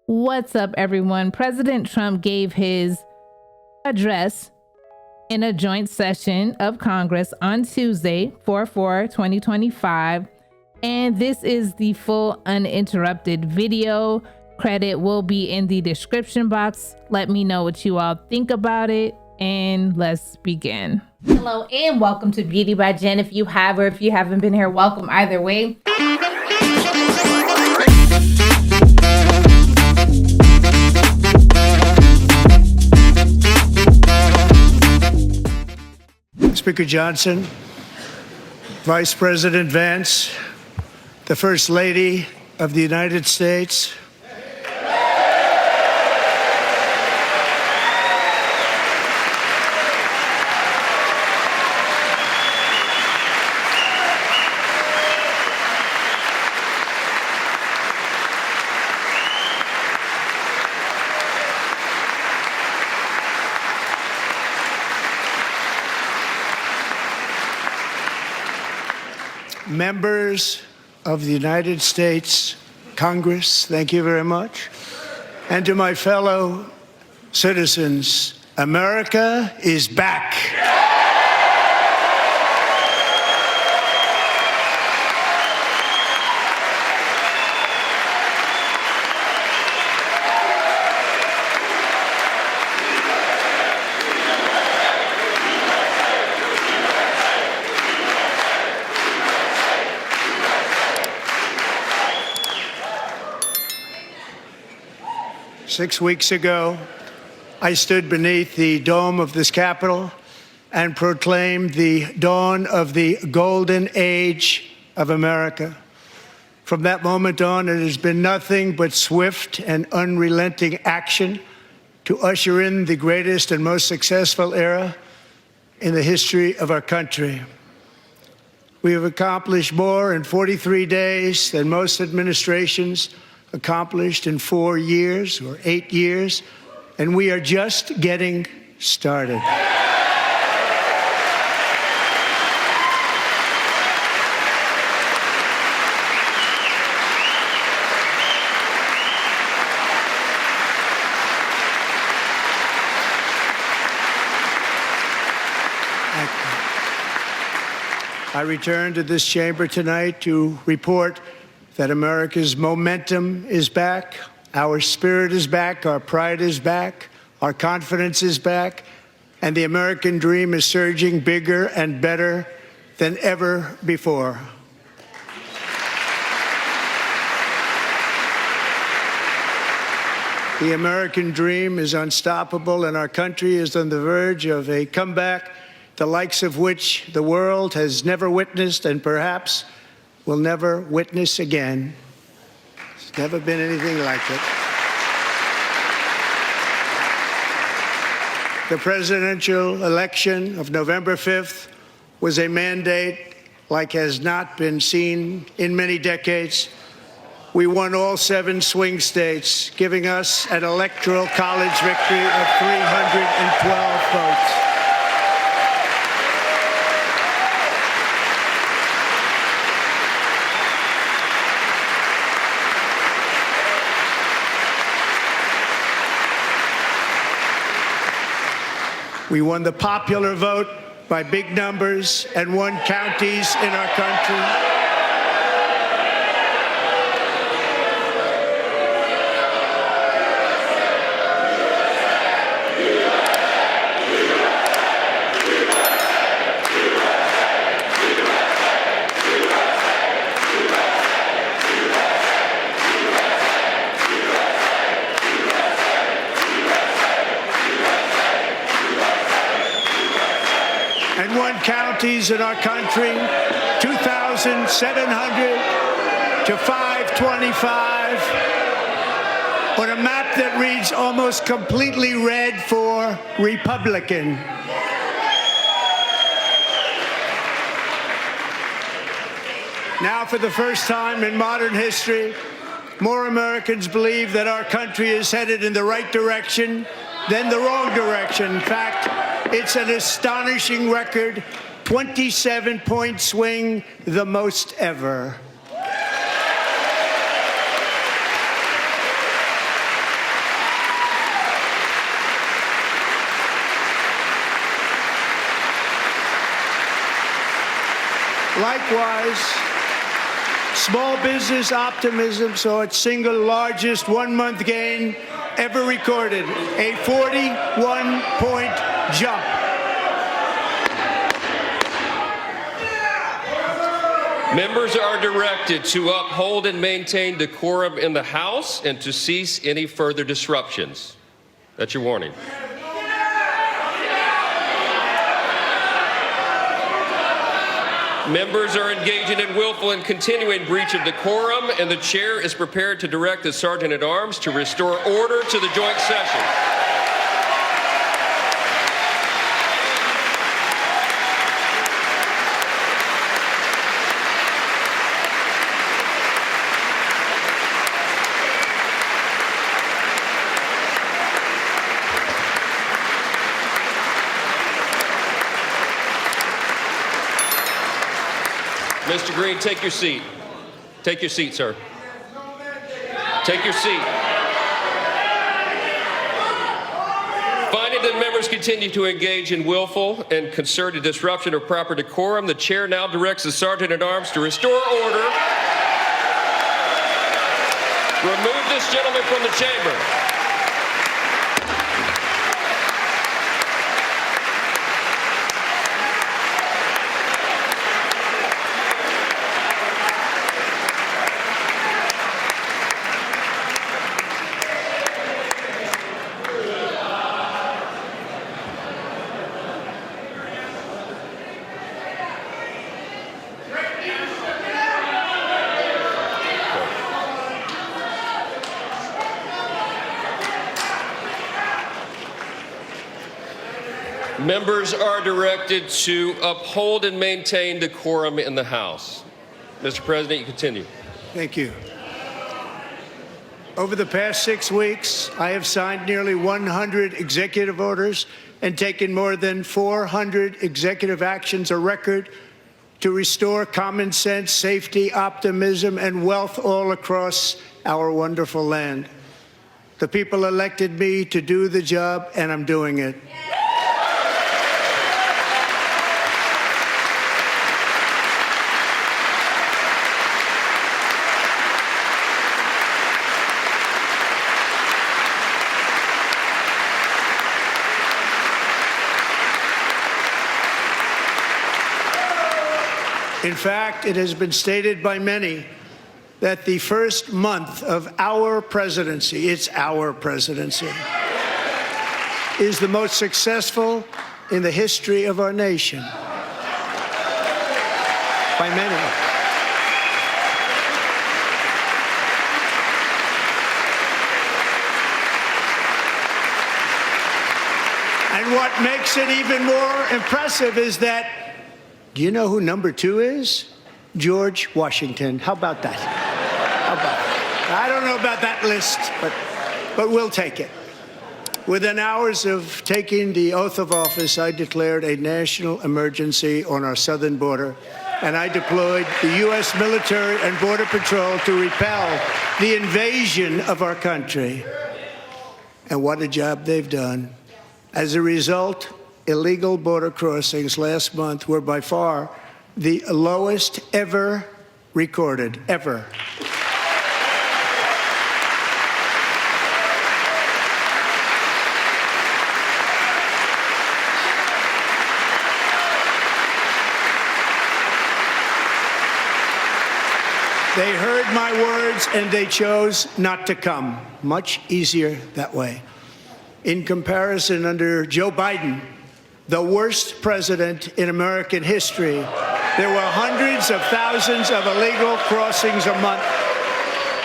What's up, everyone? President Trump gave his address in a joint session of Congress on Tuesday, 4/4/2025. And this is the full uninterrupted video. Credit will be in the description box. Let me know what you all think about it, and let's begin. Hello and welcome to Beauty by Jen. If you have or if you haven't been here, welcome either way. Speaker Johnson, Vice President Vance, the First Lady of the United States, members of the United States Congress, thank you very much. And to my fellow citizens, America is back. 6 weeks ago, I stood beneath the dome of this Capitol and proclaimed the dawn of the golden age of America. From that moment on, it has been nothing but swift and unrelenting action to usher in the greatest and most successful era in the history of our country. We have accomplished more in 43 days than most administrations accomplished in 4 years or 8 years, and we are just getting started. I return to this chamber tonight to report that America's momentum is back, our spirit is back, our pride is back, our confidence is back, and the American dream is surging bigger and better than ever before. The American dream is unstoppable, and our country is on the verge of a comeback, the likes of which the world has never witnessed and perhaps will never witness again. There's never been anything like it. The presidential election of November 5th was a mandate like has not been seen in many decades. We won all 7 swing states, giving us an electoral college victory of 312 votes. We won the popular vote by big numbers and won counties in our country. And won counties in our country, 2,700 to 525, on a map that reads almost completely red for Republican. Now, for the first time in modern history, more Americans believe that our country is headed in the right direction than the wrong direction. In fact, it's an astonishing record, 27-point swing, the most ever. Likewise, small business optimism saw its single largest one-month gain ever recorded, a 41-point jump. Members are directed to uphold and maintain decorum in the House and to cease any further disruptions. That's your warning. Members are engaging in willful and continuing breach of decorum, and the chair is prepared to direct the Sergeant-at-Arms to restore order to the joint session. Mr. Green, take your seat. Take your seat, sir. Take your seat. Finding that members continue to engage in willful and concerted disruption of proper decorum, the chair now directs the Sergeant-at-Arms to restore order. Remove this gentleman from the chamber. Members are directed to uphold and maintain decorum in the House. Mr. President, you continue. Thank you. Over the past 6 weeks, I have signed nearly 100 executive orders and taken more than 400 executive actions, a record to restore common sense, safety, optimism, and wealth all across our wonderful land. The people elected me to do the job, and I'm doing it. In fact, it has been stated by many that the first month of our presidency, it's our presidency, is the most successful in the history of our nation. By many. And what makes it even more impressive is that, do you know who number 2 is? George Washington. How about that? How about that? I don't know about that list, but we'll take it. Within hours of taking the oath of office, I declared a national emergency on our southern border, and I deployed the U.S. military and Border Patrol to repel the invasion of our country. And what a job they've done. As a result, illegal border crossings last month were by far the lowest ever recorded, ever. They heard my words and they chose not to come. Much easier that way. In comparison, under Joe Biden, the worst president in American history, there were hundreds of thousands of illegal crossings a month,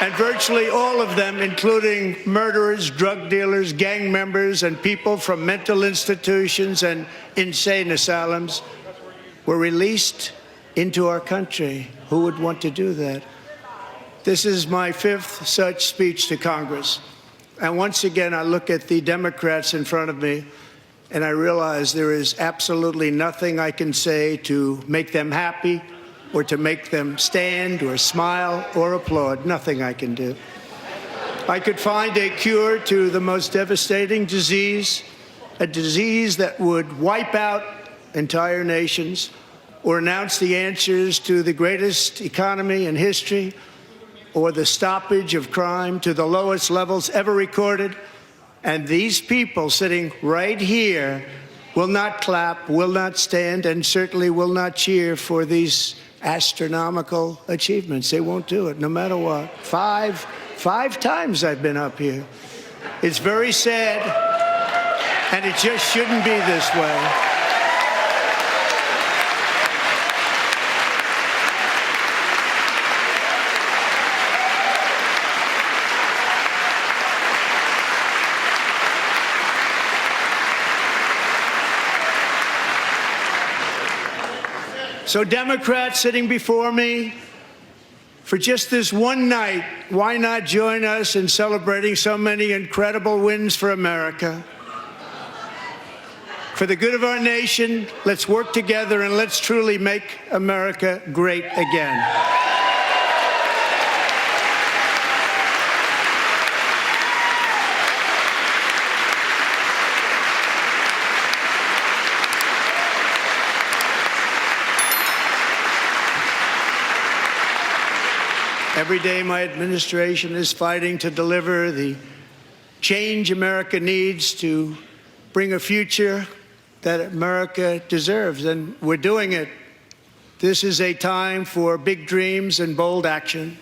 and virtually all of them, including murderers, drug dealers, gang members, and people from mental institutions and insane asylums, were released into our country. Who would want to do that? This is my 5th such speech to Congress. And once again, I look at the Democrats in front of me, and I realize there is absolutely nothing I can say to make them happy or to make them stand or smile or applaud. Nothing I can do. I could find a cure to the most devastating disease, a disease that would wipe out entire nations, or announce the answers to the greatest economy in history or the stoppage of crime to the lowest levels ever recorded. And these people sitting right here will not clap, will not stand, and certainly will not cheer for these astronomical achievements. They won't do it, no matter what. Five times I've been up here. It's very sad, and it just shouldn't be this way. So Democrats sitting before me, for just this one night, why not join us in celebrating so many incredible wins for America? For the good of our nation, let's work together and let's truly make America great again. Every day, my administration is fighting to deliver the change America needs to bring a future that America deserves, and we're doing it. This is a time for big dreams and bold action.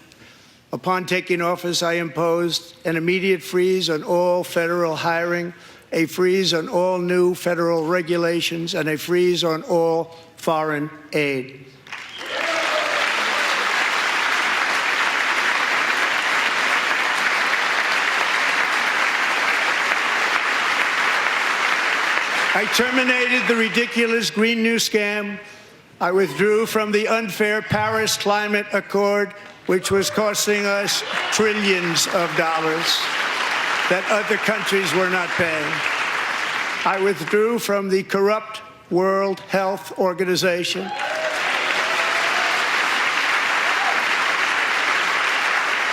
Upon taking office, I imposed an immediate freeze on all federal hiring, a freeze on all new federal regulations, and a freeze on all foreign aid. I terminated the ridiculous Green New Scam. I withdrew from the unfair Paris Climate Accord, which was costing us trillions of dollars that other countries were not paying. I withdrew from the corrupt World Health Organization.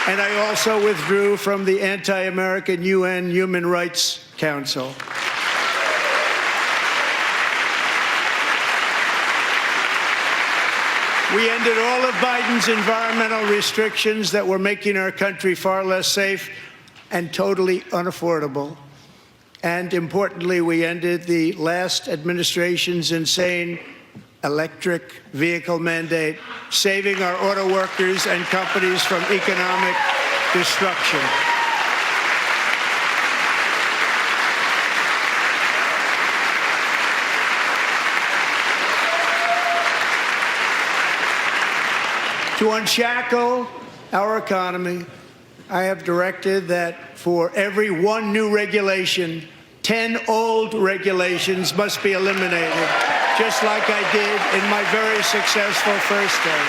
And I also withdrew from the anti-American UN Human Rights Council. We ended all of Biden's environmental restrictions that were making our country far less safe and totally unaffordable. And importantly, we ended the last administration's insane electric vehicle mandate, saving our auto workers and companies from economic destruction. To unshackle our economy, I have directed that for every one new regulation, 10 old regulations must be eliminated, just like I did in my very successful first term.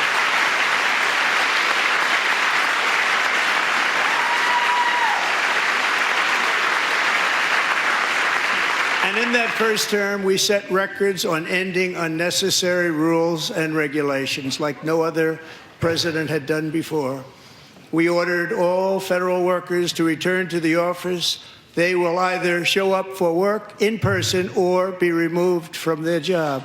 And in that first term, we set records on ending unnecessary rules and regulations like no other president had done before. We ordered all federal workers to return to the office. They will either show up for work in person or be removed from their job.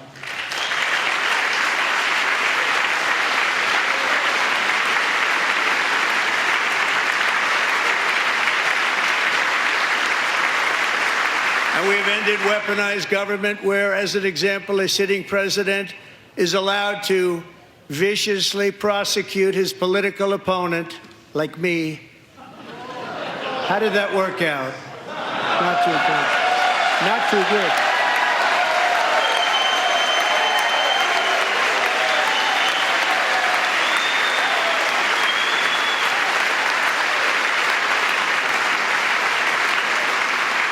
And we have ended weaponized government where, as an example, a sitting president is allowed to viciously prosecute his political opponent, like me. How did that work out? Not too good. Not too good.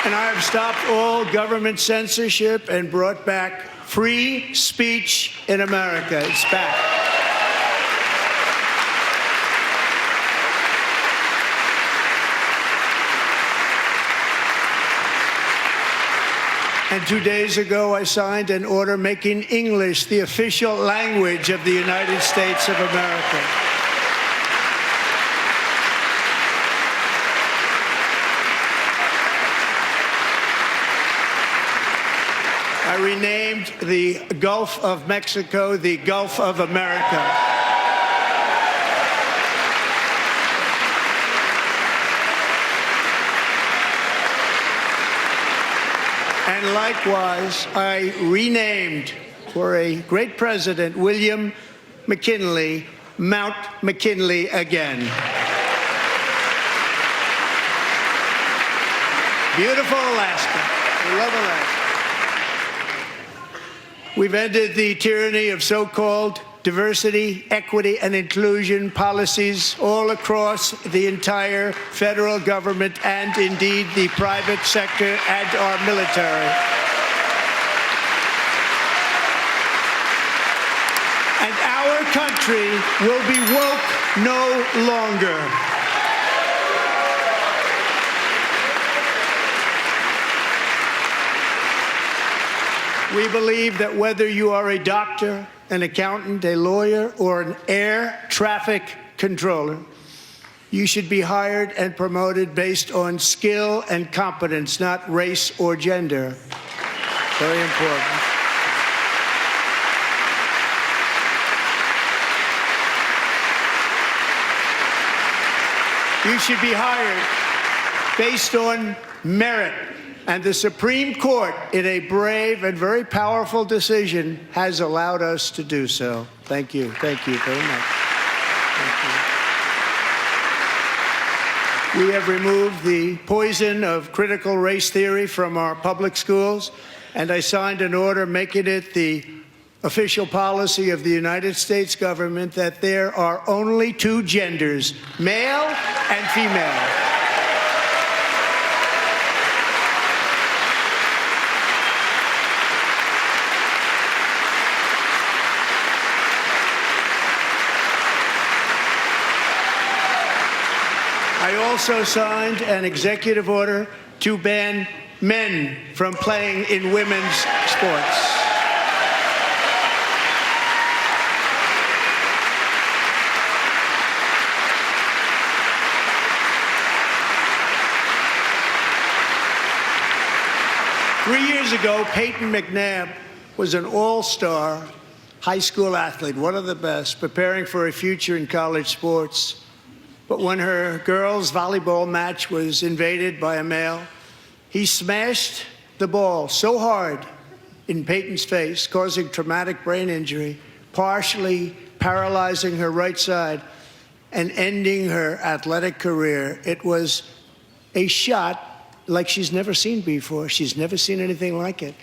And I have stopped all government censorship and brought back free speech in America. It's back. And 2 days ago, I signed an order making English the official language of the United States of America. I renamed the Gulf of Mexico the Gulf of America. And likewise, I renamed, for a great president, William McKinley, Mount McKinley again. Beautiful Alaska. We love Alaska. We've ended the tyranny of so-called diversity, equity, and inclusion policies all across the entire federal government and indeed the private sector and our military. And our country will be woke no longer. We believe that whether you are a doctor, an accountant, a lawyer, or an air traffic controller, you should be hired and promoted based on skill and competence, not race or gender. Very important. You should be hired based on merit. And the Supreme Court, in a brave and very powerful decision, has allowed us to do so. Thank you. Thank you very much. Thank you. We have removed the poison of critical race theory from our public schools, and I signed an order making it the official policy of the United States government that there are only two genders, male and female. I also signed an executive order to ban men from playing in women's sports. Three years ago, Peyton McNabb was an all-star high school athlete, one of the best, preparing for a future in college sports. But when her girls' volleyball match was invaded by a male, he smashed the ball so hard in Peyton's face, causing traumatic brain injury, partially paralyzing her right side, and ending her athletic career. It was a shot like she's never seen before. She's never seen anything like it.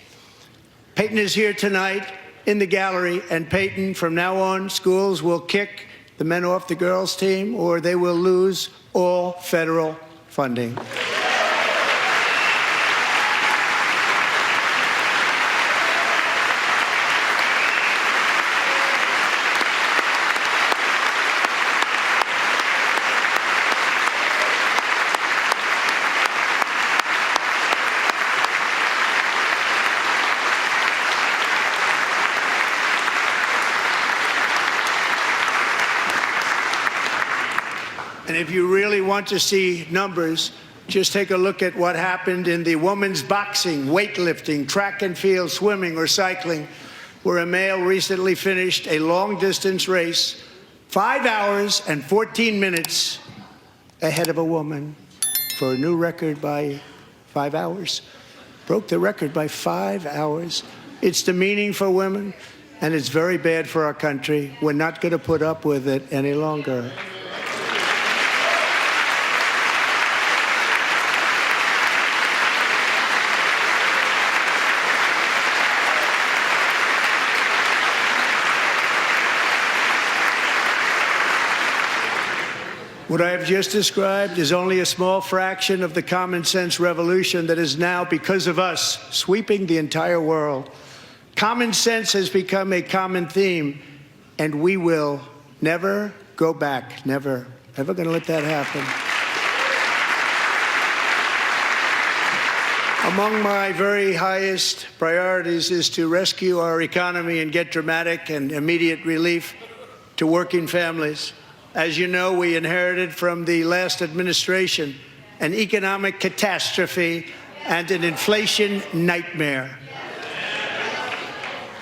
Peyton is here tonight in the gallery, and Peyton, from now on, schools will kick the men off the girls' team, or they will lose all federal funding. And if you really want to see numbers, just take a look at what happened in the women's boxing, weightlifting, track and field, swimming, or cycling, where a male recently finished a long-distance race 5 hours and 14 minutes ahead of a woman for a new record by 5 hours. Broke the record by 5 hours. It's demeaning for women, and it's very bad for our country. We're not going to put up with it any longer. What I have just described is only a small fraction of the common sense revolution that is now, because of us, sweeping the entire world. Common sense has become a common theme, and we will never go back. Never. Never going to let that happen. Among my very highest priorities is to rescue our economy and get dramatic and immediate relief to working families. As you know, we inherited from the last administration an economic catastrophe and an inflation nightmare.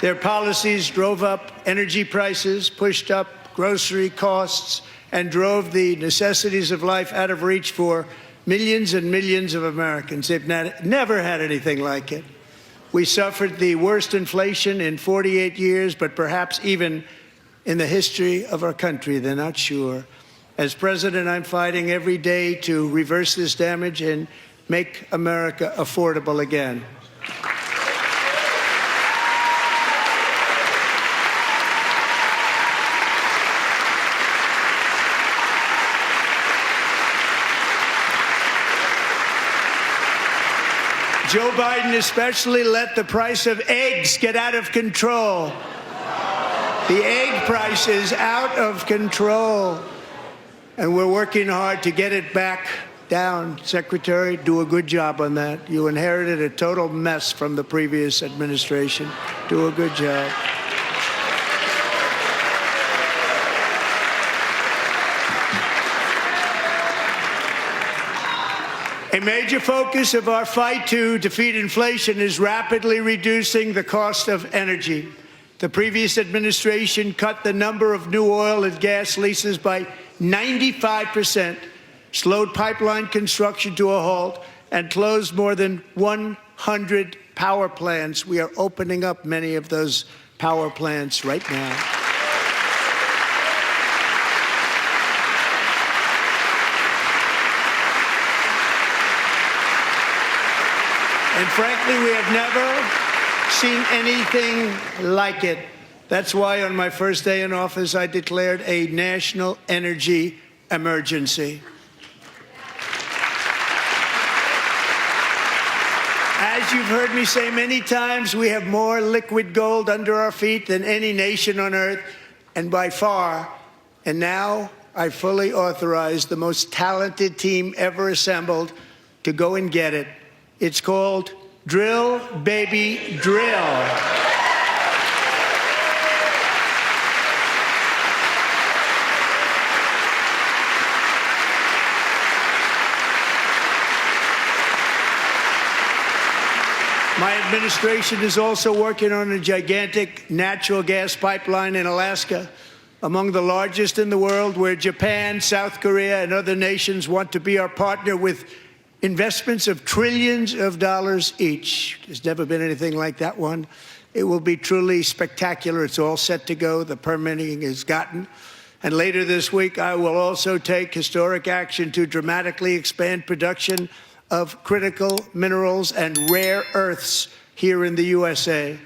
Their policies drove up energy prices, pushed up grocery costs, and drove the necessities of life out of reach for millions and millions of Americans. They've never had anything like it. We suffered the worst inflation in 48 years, but perhaps even in the history of our country. They're not sure. As president, I'm fighting every day to reverse this damage and make America affordable again. Joe Biden especially let the price of eggs get out of control. The egg price is out of control, and we're working hard to get it back down. Secretary, do a good job on that. You inherited a total mess from the previous administration. Do a good job. A major focus of our fight to defeat inflation is rapidly reducing the cost of energy. The previous administration cut the number of new oil and gas leases by 95%, slowed pipeline construction to a halt, and closed more than 100 power plants. We are opening up many of those power plants right now. And frankly, we have never seen anything like it. That's why on my first day in office, I declared a national energy emergency. As you've heard me say many times, we have more liquid gold under our feet than any nation on earth, and by far. And now I fully authorize the most talented team ever assembled to go and get it. It's called Drill, Baby, Drill. My administration is also working on a gigantic natural gas pipeline in Alaska, among the largest in the world, where Japan, South Korea, and other nations want to be our partner with investments of trillions of dollars each. There's never been anything like that one. It will be truly spectacular. It's all set to go. The permitting is gotten. And later this week, I will also take historic action to dramatically expand production of critical minerals and rare earths here in the USA.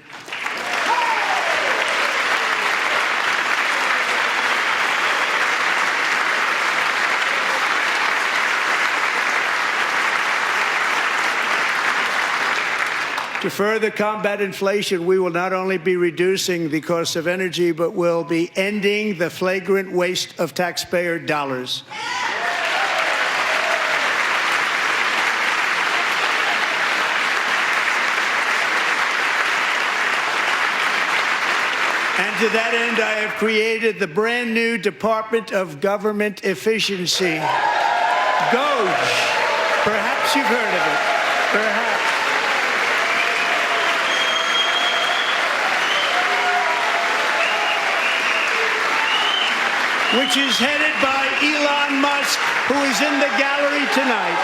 To further combat inflation, we will not only be reducing the cost of energy, but will be ending the flagrant waste of taxpayer dollars. And to that end, I have created the brand new Department of Government Efficiency, DOGE. Perhaps you've heard of it. Perhaps. Which is headed by Elon Musk, who is in the gallery tonight.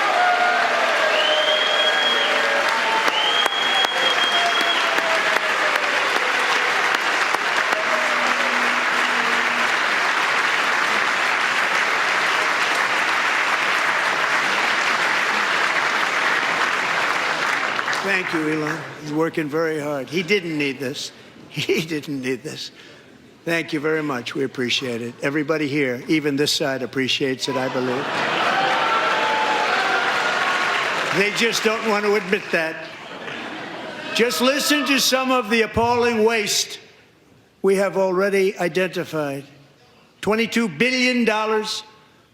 Thank you, Elon. He's working very hard. He didn't need this. He didn't need this. Thank you very much. We appreciate it. Everybody here, even this side, appreciates it, I believe. They just don't want to admit that. Just listen to some of the appalling waste we have already identified. $22 billion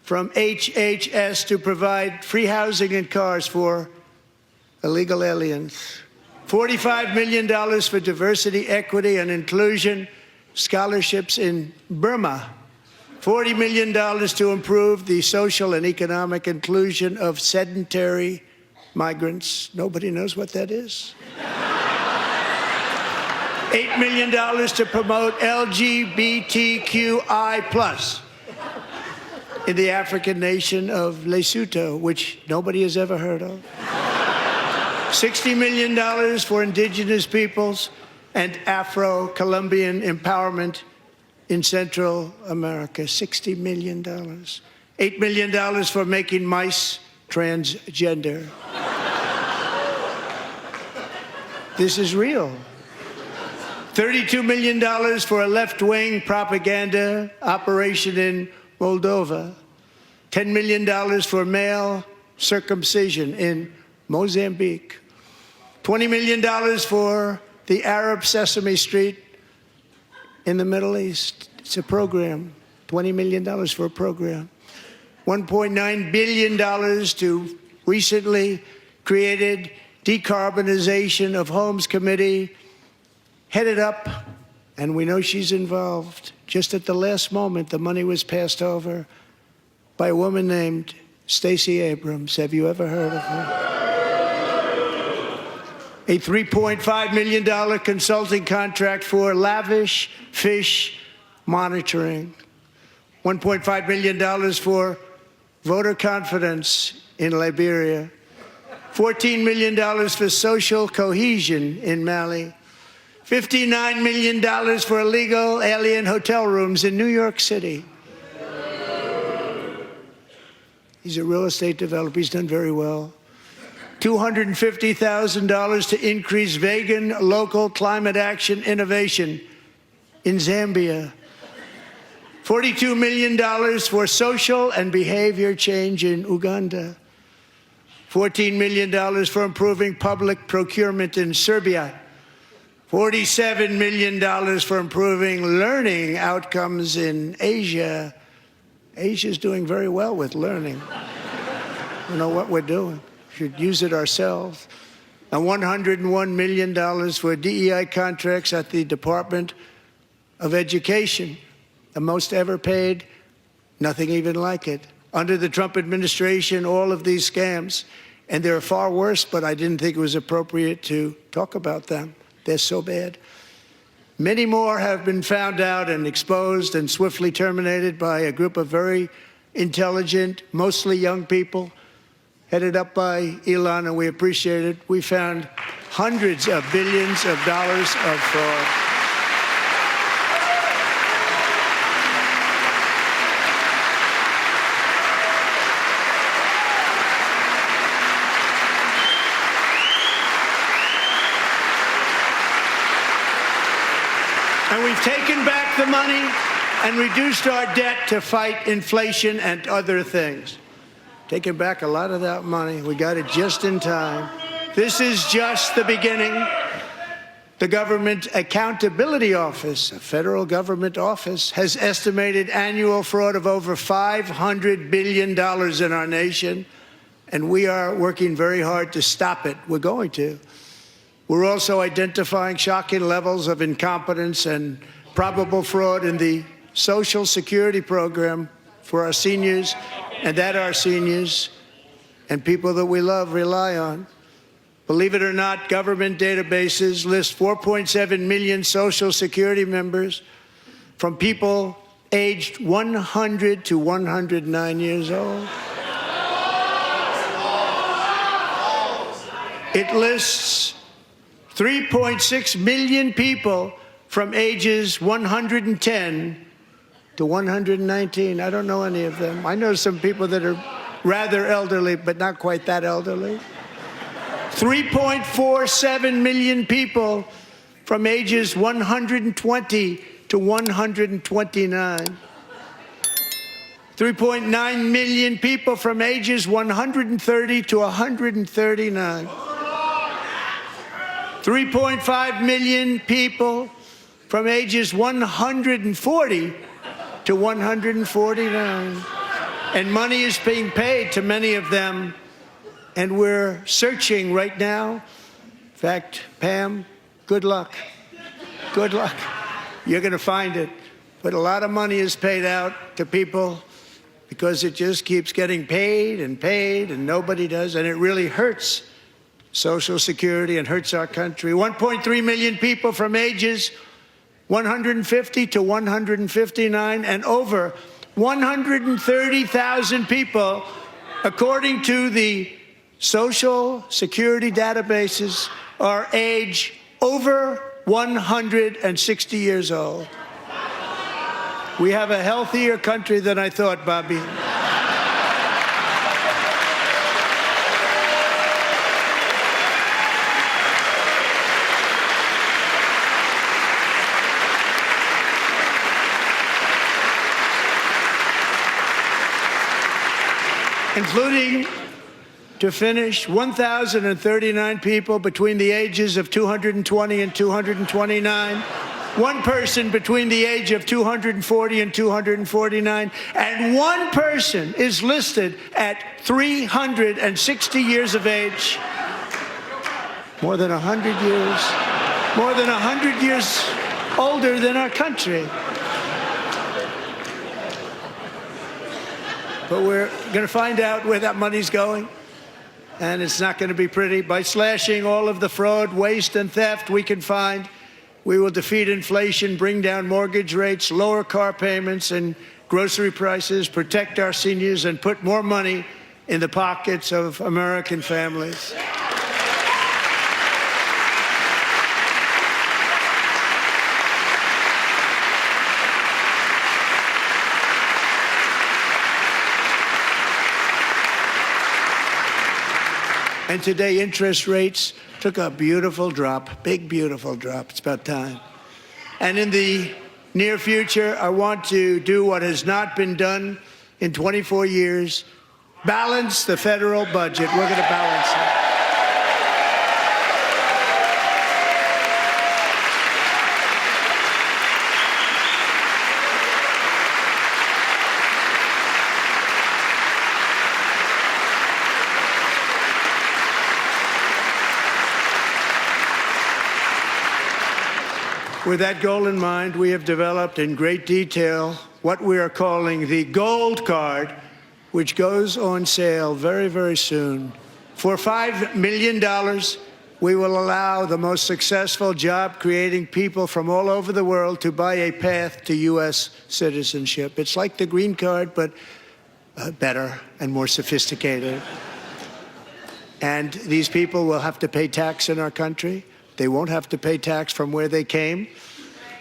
from HHS to provide free housing and cars for illegal aliens. $45 million for diversity, equity, and inclusion scholarships in Burma. $40 million to improve the social and economic inclusion of sedentary migrants. Nobody knows what that is. $8 million to promote LGBTQI+ in the African nation of Lesotho, which nobody has ever heard of. $60 million for indigenous peoples and Afro-Colombian empowerment in Central America. $60 million. $8 million for making mice transgender. This is real. $32 million for a left-wing propaganda operation in Moldova. $10 million for male circumcision in Mozambique. $20 million for the Arab Sesame Street in the Middle East. It's a program. $20 million for a program. $1.9 billion to recently created Decarbonization of Homes Committee, headed up, and we know she's involved. Just at the last moment, the money was passed over by a woman named Stacey Abrams. Have you ever heard of her? A $3.5 million consulting contract for lavish fish monitoring. $1.5 million for voter confidence in Liberia. $14 million for social cohesion in Mali. $59 million for illegal alien hotel rooms in New York City. He's a real estate developer. He's done very well. $250,000 to increase vegan local climate action innovation in Zambia. $42 million for social and behavior change in Uganda. $14 million for improving public procurement in Serbia. $47 million for improving learning outcomes in Asia. Asia's doing very well with learning. We know what we're doing. We should use it ourselves. And $101 million for DEI contracts at the Department of Education. The most ever paid, nothing even like it. Under the Trump administration, all of these scams, and they're far worse, but I didn't think it was appropriate to talk about them. They're so bad. Many more have been found out and exposed and swiftly terminated by a group of very intelligent, mostly young people, headed up by Elon, and we appreciate it. We found hundreds of billions of dollars of fraud. And we've taken back the money and reduced our debt to fight inflation and other things. Taken back a lot of that money. We got it just in time. This is just the beginning. The Government Accountability Office, a federal government office, has estimated annual fraud of over $500 billion in our nation, and we are working very hard to stop it. We're going to. We're also identifying shocking levels of incompetence and probable fraud in the Social Security program for our seniors, and that our seniors and people that we love rely on. Believe it or not, government databases list 4.7 million Social Security members from people aged 100 to 109 years old. It lists 3.6 million people from ages 110 to 119. I don't know any of them. I know some people that are rather elderly, but not quite that elderly. 3.47 million people from ages 120 to 129. 3.9 million people from ages 130 to 139. 3.5 million people from ages 140 to 149. And money is being paid to many of them, and we're searching right now. In fact, Pam, good luck. Good luck. You're going to find it. But a lot of money is paid out to people because it just keeps getting paid, and nobody does, and it really hurts Social Security and hurts our country. 1.3 million people from ages 150 to 159, and over 130,000 people, according to the Social Security databases, are age over 160 years old. We have a healthier country than I thought, Bobby. Including, to finish, 1,039 people between the ages of 220 and 229, one person between the age of 240 and 249, and one person is listed at 360 years of age. More than 100 years older than our country. But we're going to find out where that money's going, and it's not going to be pretty. By slashing all of the fraud, waste, and theft we can find, we will defeat inflation, bring down mortgage rates, lower car payments and grocery prices, protect our seniors, and put more money in the pockets of American families. And today, interest rates took a beautiful drop, big, beautiful drop. It's about time. And in the near future, I want to do what has not been done in 24 years, balance the federal budget. We're going to balance it. With that goal in mind, we have developed in great detail what we are calling the Gold Card, which goes on sale very, very soon. For $5 million, we will allow the most successful job-creating people from all over the world to buy a path to U.S. citizenship. It's like the green card, but better and more sophisticated. And these people will have to pay tax in our country. They won't have to pay tax from where they came.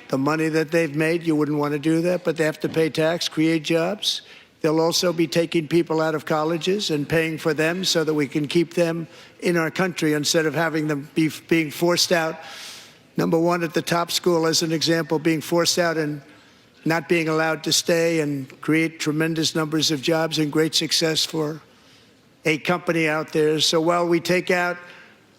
The money that they've made, you wouldn't want to do that, but they have to pay tax, create jobs. They'll also be taking people out of colleges and paying for them so that we can keep them in our country instead of having them being forced out. Number one, at the top school, as an example, being forced out and not being allowed to stay and create tremendous numbers of jobs and great success for a company out there. So while we take out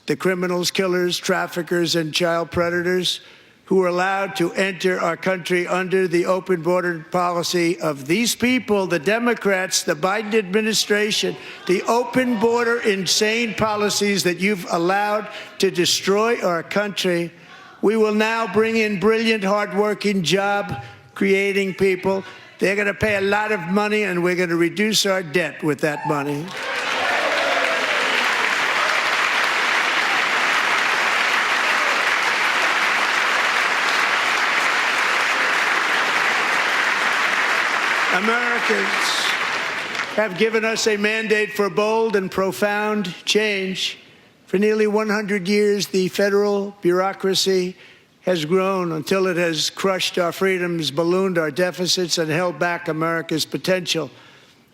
the criminals, killers, traffickers, and child predators who are allowed to enter our country under the open border policy of these people, the Democrats, the Biden administration, the open border insane policies that you've allowed to destroy our country, we will now bring in brilliant, hardworking, job-creating people. They're going to pay a lot of money, and we're going to reduce our debt with that money. Americans have given us a mandate for bold and profound change. For nearly 100 years, the federal bureaucracy has grown until it has crushed our freedoms, ballooned our deficits, and held back America's potential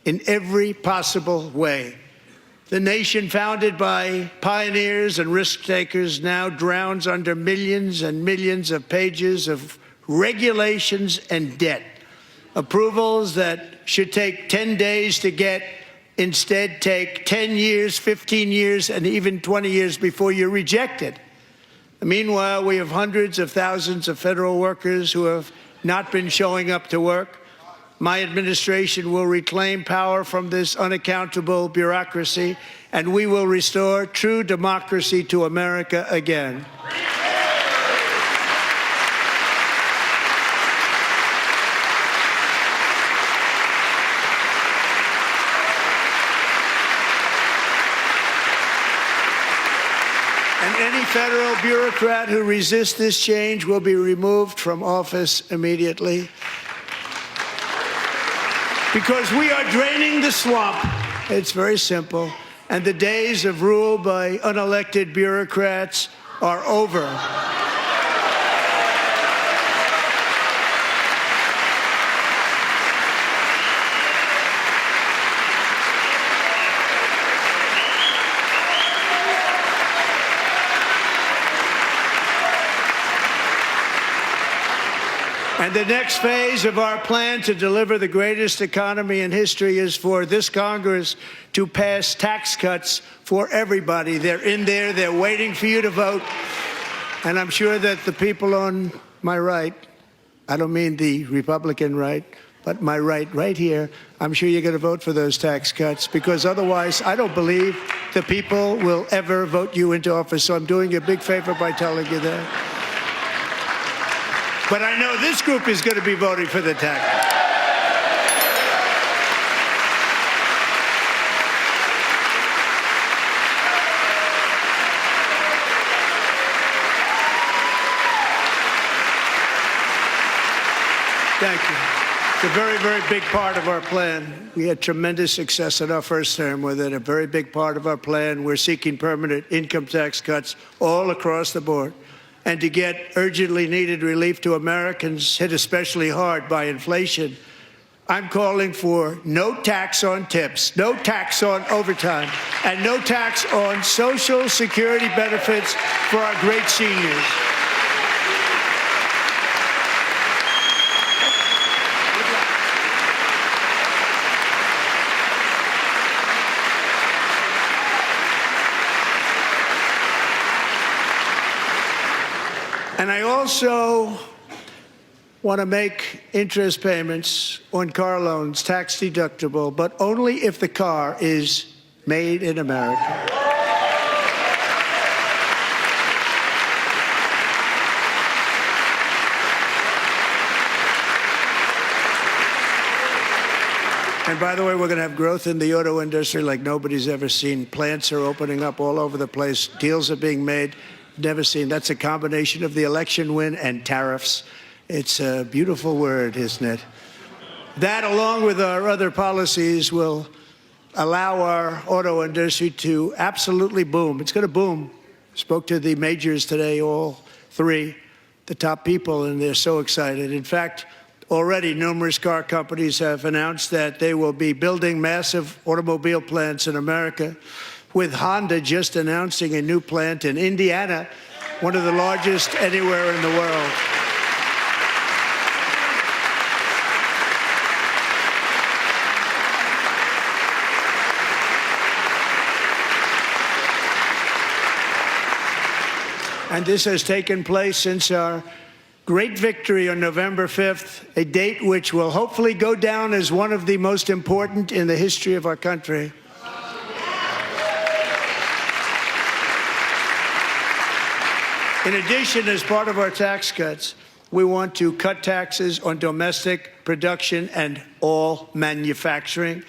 in every possible way. The nation founded by pioneers and risk-takers now drowns under millions and millions of pages of regulations and debt. Approvals that should take 10 days to get instead take 10 years, 15 years, and even 20 years before you're rejected. Meanwhile, we have hundreds of thousands of federal workers who have not been showing up to work. My administration will reclaim power from this unaccountable bureaucracy, and we will restore true democracy to America again. And any federal bureaucrat who resists this change will be removed from office immediately. Because we are draining the swamp. It's very simple. And the days of rule by unelected bureaucrats are over. And the next phase of our plan to deliver the greatest economy in history is for this Congress to pass tax cuts for everybody. They're in there. They're waiting for you to vote. And I'm sure that the people on my right, I don't mean the Republican right, but my right here, I'm sure you're going to vote for those tax cuts, because otherwise I don't believe the people will ever vote you into office. So I'm doing you a big favor by telling you that. But I know this group is going to be voting for the tax. Thank you. It's a very, very big part of our plan. We had tremendous success in our first term with it. A very big part of our plan. We're seeking permanent income tax cuts all across the board. And to get urgently needed relief to Americans hit especially hard by inflation, I'm calling for no tax on tips, no tax on overtime, and no tax on Social Security benefits for our great seniors. And I also want to make interest payments on car loans tax deductible, but only if the car is made in America. And by the way, we're going to have growth in the auto industry like nobody's ever seen. Plants are opening up all over the place. Deals are being made. Never seen. That's a combination of the election win and tariffs. It's a beautiful word, isn't it? That, along with our other policies, will allow our auto industry to absolutely boom. It's going to boom. Spoke to the majors today, all three, the top people, and they're so excited. In fact, already numerous car companies have announced that they will be building massive automobile plants in America, with Honda just announcing a new plant in Indiana, one of the largest anywhere in the world. And this has taken place since our great victory on November 5th, a date which will hopefully go down as one of the most important in the history of our country. In addition, as part of our tax cuts, we want to cut taxes on domestic production and all manufacturing.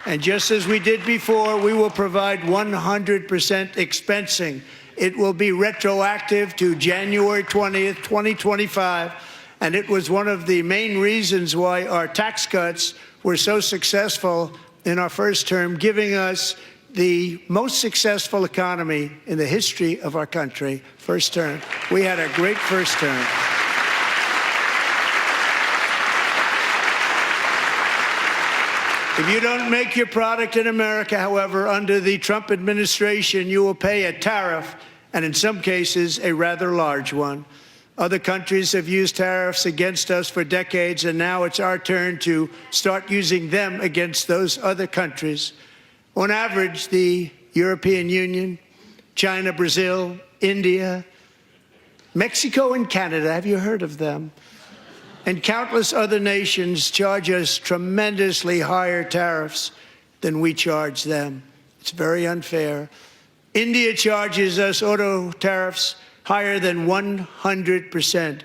And just as we did before, we will provide 100% expensing. It will be retroactive to January 20th, 2025. And it was one of the main reasons why our tax cuts were so successful in our first term, giving us the most successful economy in the history of our country, first term. We had a great first term. If you don't make your product in America, however, under the Trump administration, you will pay a tariff, and in some cases, a rather large one. Other countries have used tariffs against us for decades, and now it's our turn to start using them against those other countries. On average, the European Union, China, Brazil, India, Mexico, and Canada, have you heard of them? And countless other nations charge us tremendously higher tariffs than we charge them. It's very unfair. India charges us auto tariffs higher than 100%.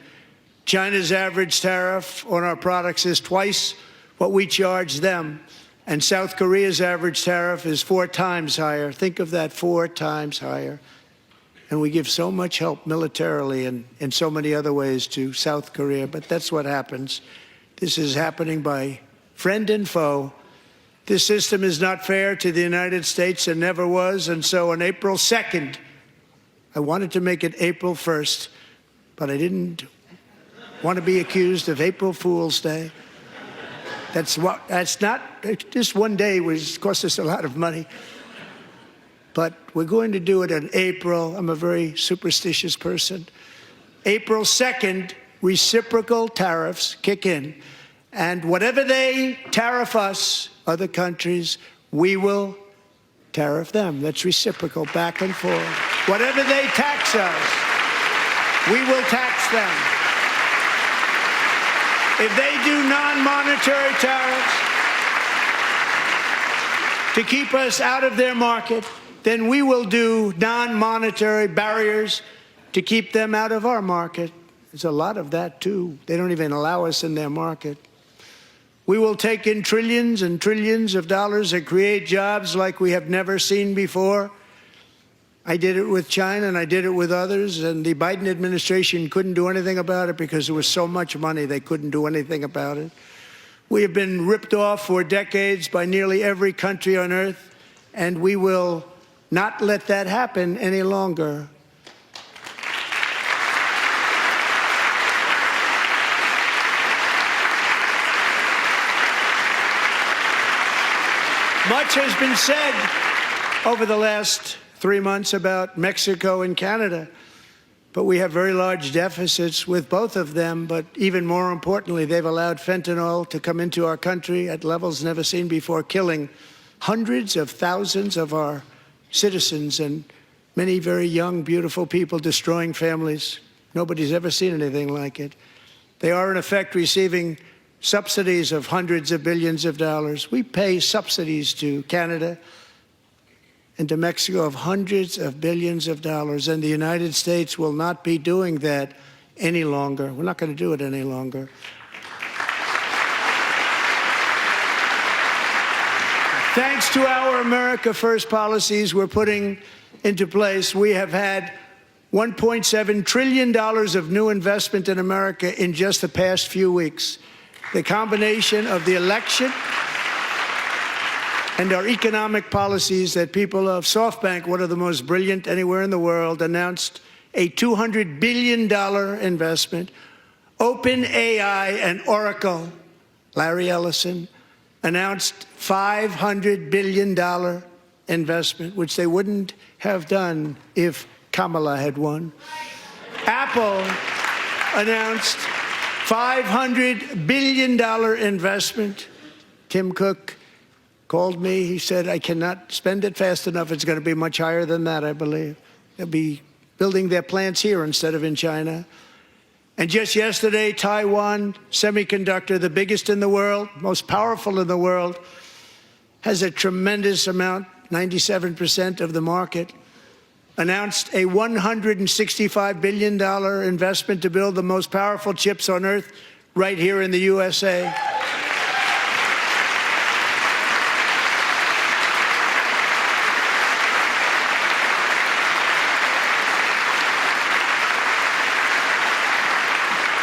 China's average tariff on our products is twice what we charge them. And South Korea's average tariff is 4 times higher. Think of that, 4 times higher. And we give so much help militarily and in so many other ways to South Korea, but that's what happens. This is happening by friend and foe. This system is not fair to the United States and never was. And so on April 2nd, I wanted to make it April 1st, but I didn't want to be accused of April Fool's Day. That's not, just one day was cost us a lot of money. But we're going to do it in April. I'm a very superstitious person. April 2nd, reciprocal tariffs kick in. And whatever they tariff us, other countries, we will tariff them. That's reciprocal, back and forth. Whatever they tax us, we will tax them. If they do non-monetary tariffs to keep us out of their market, then we will do non-monetary barriers to keep them out of our market. There's a lot of that, too. They don't even allow us in their market. We will take in trillions and trillions of dollars and create jobs like we have never seen before. I did it with China, and I did it with others, and the Biden administration couldn't do anything about it because there was so much money they couldn't do anything about it. We have been ripped off for decades by nearly every country on earth, and we will not let that happen any longer. Much has been said over the last 3 months about Mexico and Canada, but we have very large deficits with both of them. But even more importantly, they've allowed fentanyl to come into our country at levels never seen before, killing hundreds of thousands of our citizens and many very young, beautiful people, destroying families. Nobody's ever seen anything like it. They are, in effect, receiving subsidies of hundreds of billions of dollars. We pay subsidies to Canada and to Mexico of hundreds of billions of dollars, and the United States will not be doing that any longer. We're not going to do it any longer. Thanks to our America First policies we're putting into place, we have had $1.7 trillion of new investment in America in just the past few weeks. The combination of the election and our economic policies that people of SoftBank, one of the most brilliant anywhere in the world, announced a $200 billion investment. OpenAI and Oracle, Larry Ellison, announced $500 billion investment, which they wouldn't have done if Kamala had won. Apple announced $500 billion investment. Tim Cook called me. He said, I cannot spend it fast enough. It's going to be much higher than that, I believe. They'll be building their plants here instead of in China. And just yesterday, Taiwan Semiconductor, the biggest in the world, most powerful in the world, has a tremendous amount, 97% of the market, announced a $165 billion investment to build the most powerful chips on earth right here in the USA.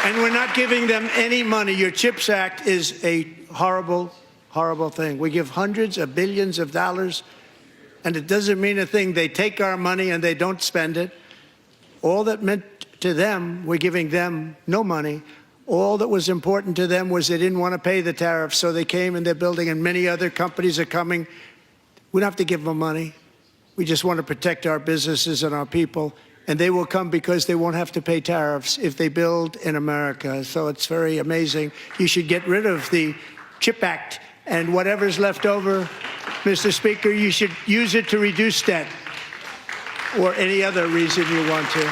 And we're not giving them any money. Your CHIPS Act is a horrible, horrible thing. We give hundreds of billions of dollars, and it doesn't mean a thing. They take our money and they don't spend it. All that meant to them, we're giving them no money. All that was important to them was they didn't want to pay the tariffs, so they came and they're building, and many other companies are coming. We don't have to give them money. We just want to protect our businesses and our people. And they will come because they won't have to pay tariffs if they build in America. So it's very amazing. You should get rid of the CHIP Act, and whatever's left over, Mr. Speaker, you should use it to reduce debt or any other reason you want to.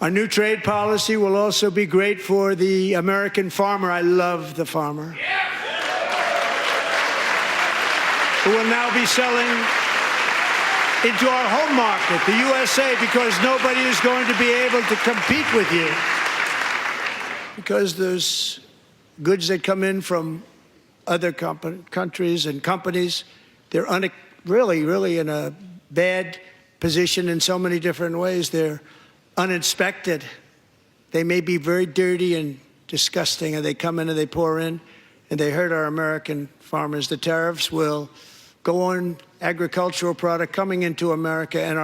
Our new trade policy will also be great for the American farmer. I love the farmer. Who will now be selling into our home market, the USA, because nobody is going to be able to compete with you. because there's goods that come in from other countries and companies. They're really in a bad position in so many different ways. They're uninspected. They may be very dirty and disgusting, and they come in and they pour in, and they hurt our American farmers. The tariffs will go on agricultural product coming into America, and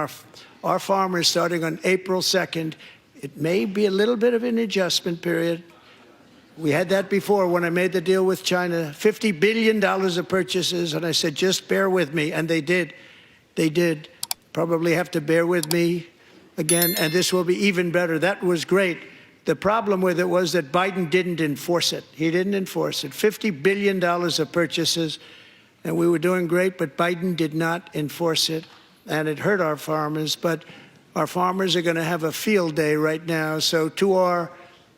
our farmers, starting on April 2nd, it may be a little bit of an adjustment period. We had that before when I made the deal with China, $50 billion of purchases, and I said, just bear with me, and they did. They did. Probably have to bear with me again, and this will be even better. That was great. The problem with it was that Biden didn't enforce it. He didn't enforce it. $50 billion of purchases, and we were doing great, but Biden did not enforce it, and it hurt our farmers. But our farmers are going to have a field day right now. So to our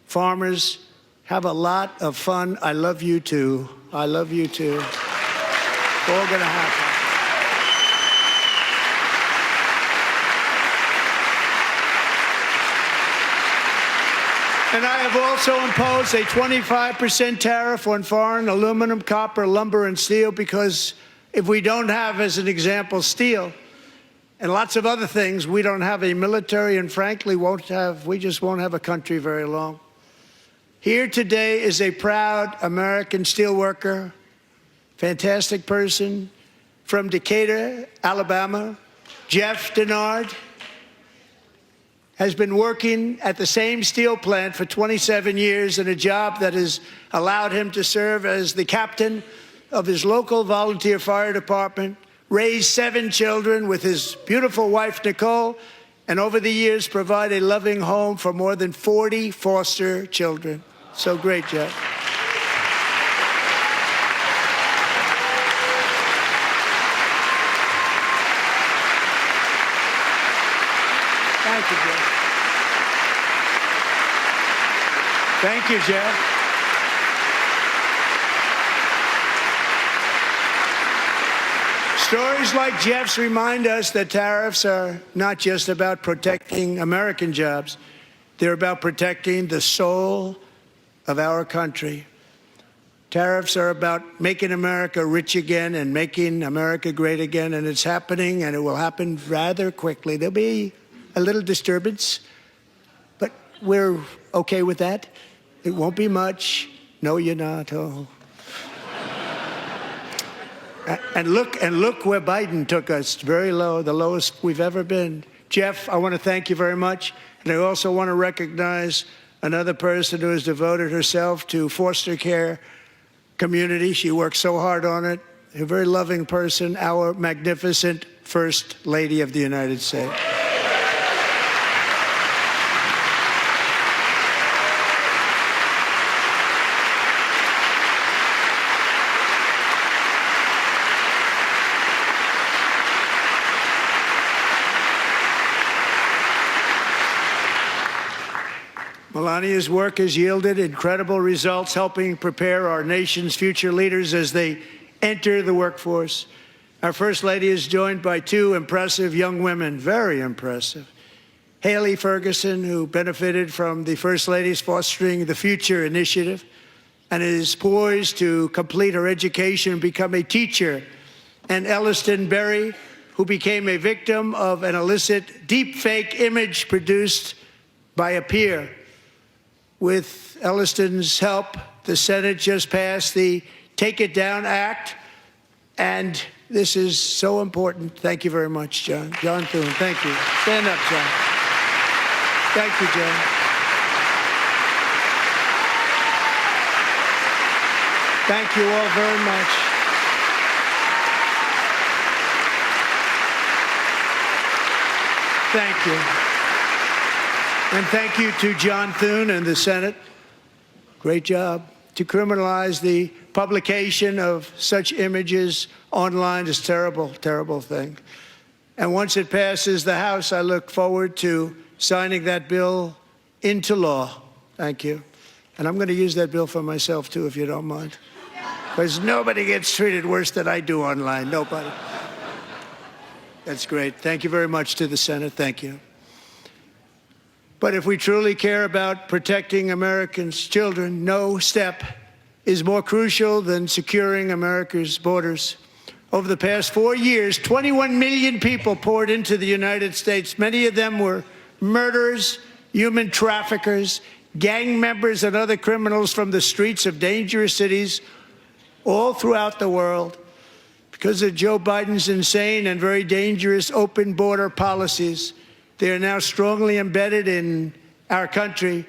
farmers, have a lot of fun. I love you too. I love you too. It's all going to happen. And I have also imposed a 25% tariff on foreign aluminum, copper, lumber, and steel, because if we don't have, as an example, steel and lots of other things, we don't have a military, and frankly, we just won't have a country very long. Here today is a proud American steelworker, fantastic person from Decatur, Alabama, Jeff Denard. Has been working at the same steel plant for 27 years in a job that has allowed him to serve as the captain of his local volunteer fire department, raise 7 children with his beautiful wife, Nicole, and over the years provide a loving home for more than 40 foster children. So great, Jeff. Thank you, Jeff. Thank you, Jeff. Stories like Jeff's remind us that tariffs are not just about protecting American jobs. They're about protecting the soul of our country. Tariffs are about making America rich again and making America great again, and it's happening, and it will happen rather quickly. There'll be a little disturbance, but we're okay with that. It won't be much. No, you're not. Oh. And look where Biden took us, very low, the lowest we've ever been. Jeff, I want to thank you very much. And I also want to recognize another person who has devoted herself to foster care community. She works so hard on it. A very loving person, our magnificent First Lady of the United States. Melania's work has yielded incredible results, helping prepare our nation's future leaders as they enter the workforce. Our First Lady is joined by 2 impressive young women, very impressive. Haley Ferguson, who benefited from the First Lady's Fostering the Future initiative and is poised to complete her education and become a teacher. And Elliston Berry, who became a victim of an illicit deepfake image produced by a peer. With Elliston's help, the Senate just passed the Take It Down Act, and this is so important. Thank you very much, John. John Thune, thank you. Stand up, John. Thank you, John. Thank you all very much. Thank you. And thank you to John Thune and the Senate. Great job. To criminalize the publication of such images online is a terrible, terrible thing. And once it passes the House, I look forward to signing that bill into law. Thank you. And I'm going to use that bill for myself, too, if you don't mind. Because nobody gets treated worse than I do online. Nobody. That's great. Thank you very much to the Senate. Thank you. But if we truly care about protecting Americans' children, no step is more crucial than securing America's borders. Over the past 4 years, 21 million people poured into the United States. Many of them were murderers, human traffickers, gang members, and other criminals from the streets of dangerous cities all throughout the world. Because of Joe Biden's insane and very dangerous open border policies, they are now strongly embedded in our country,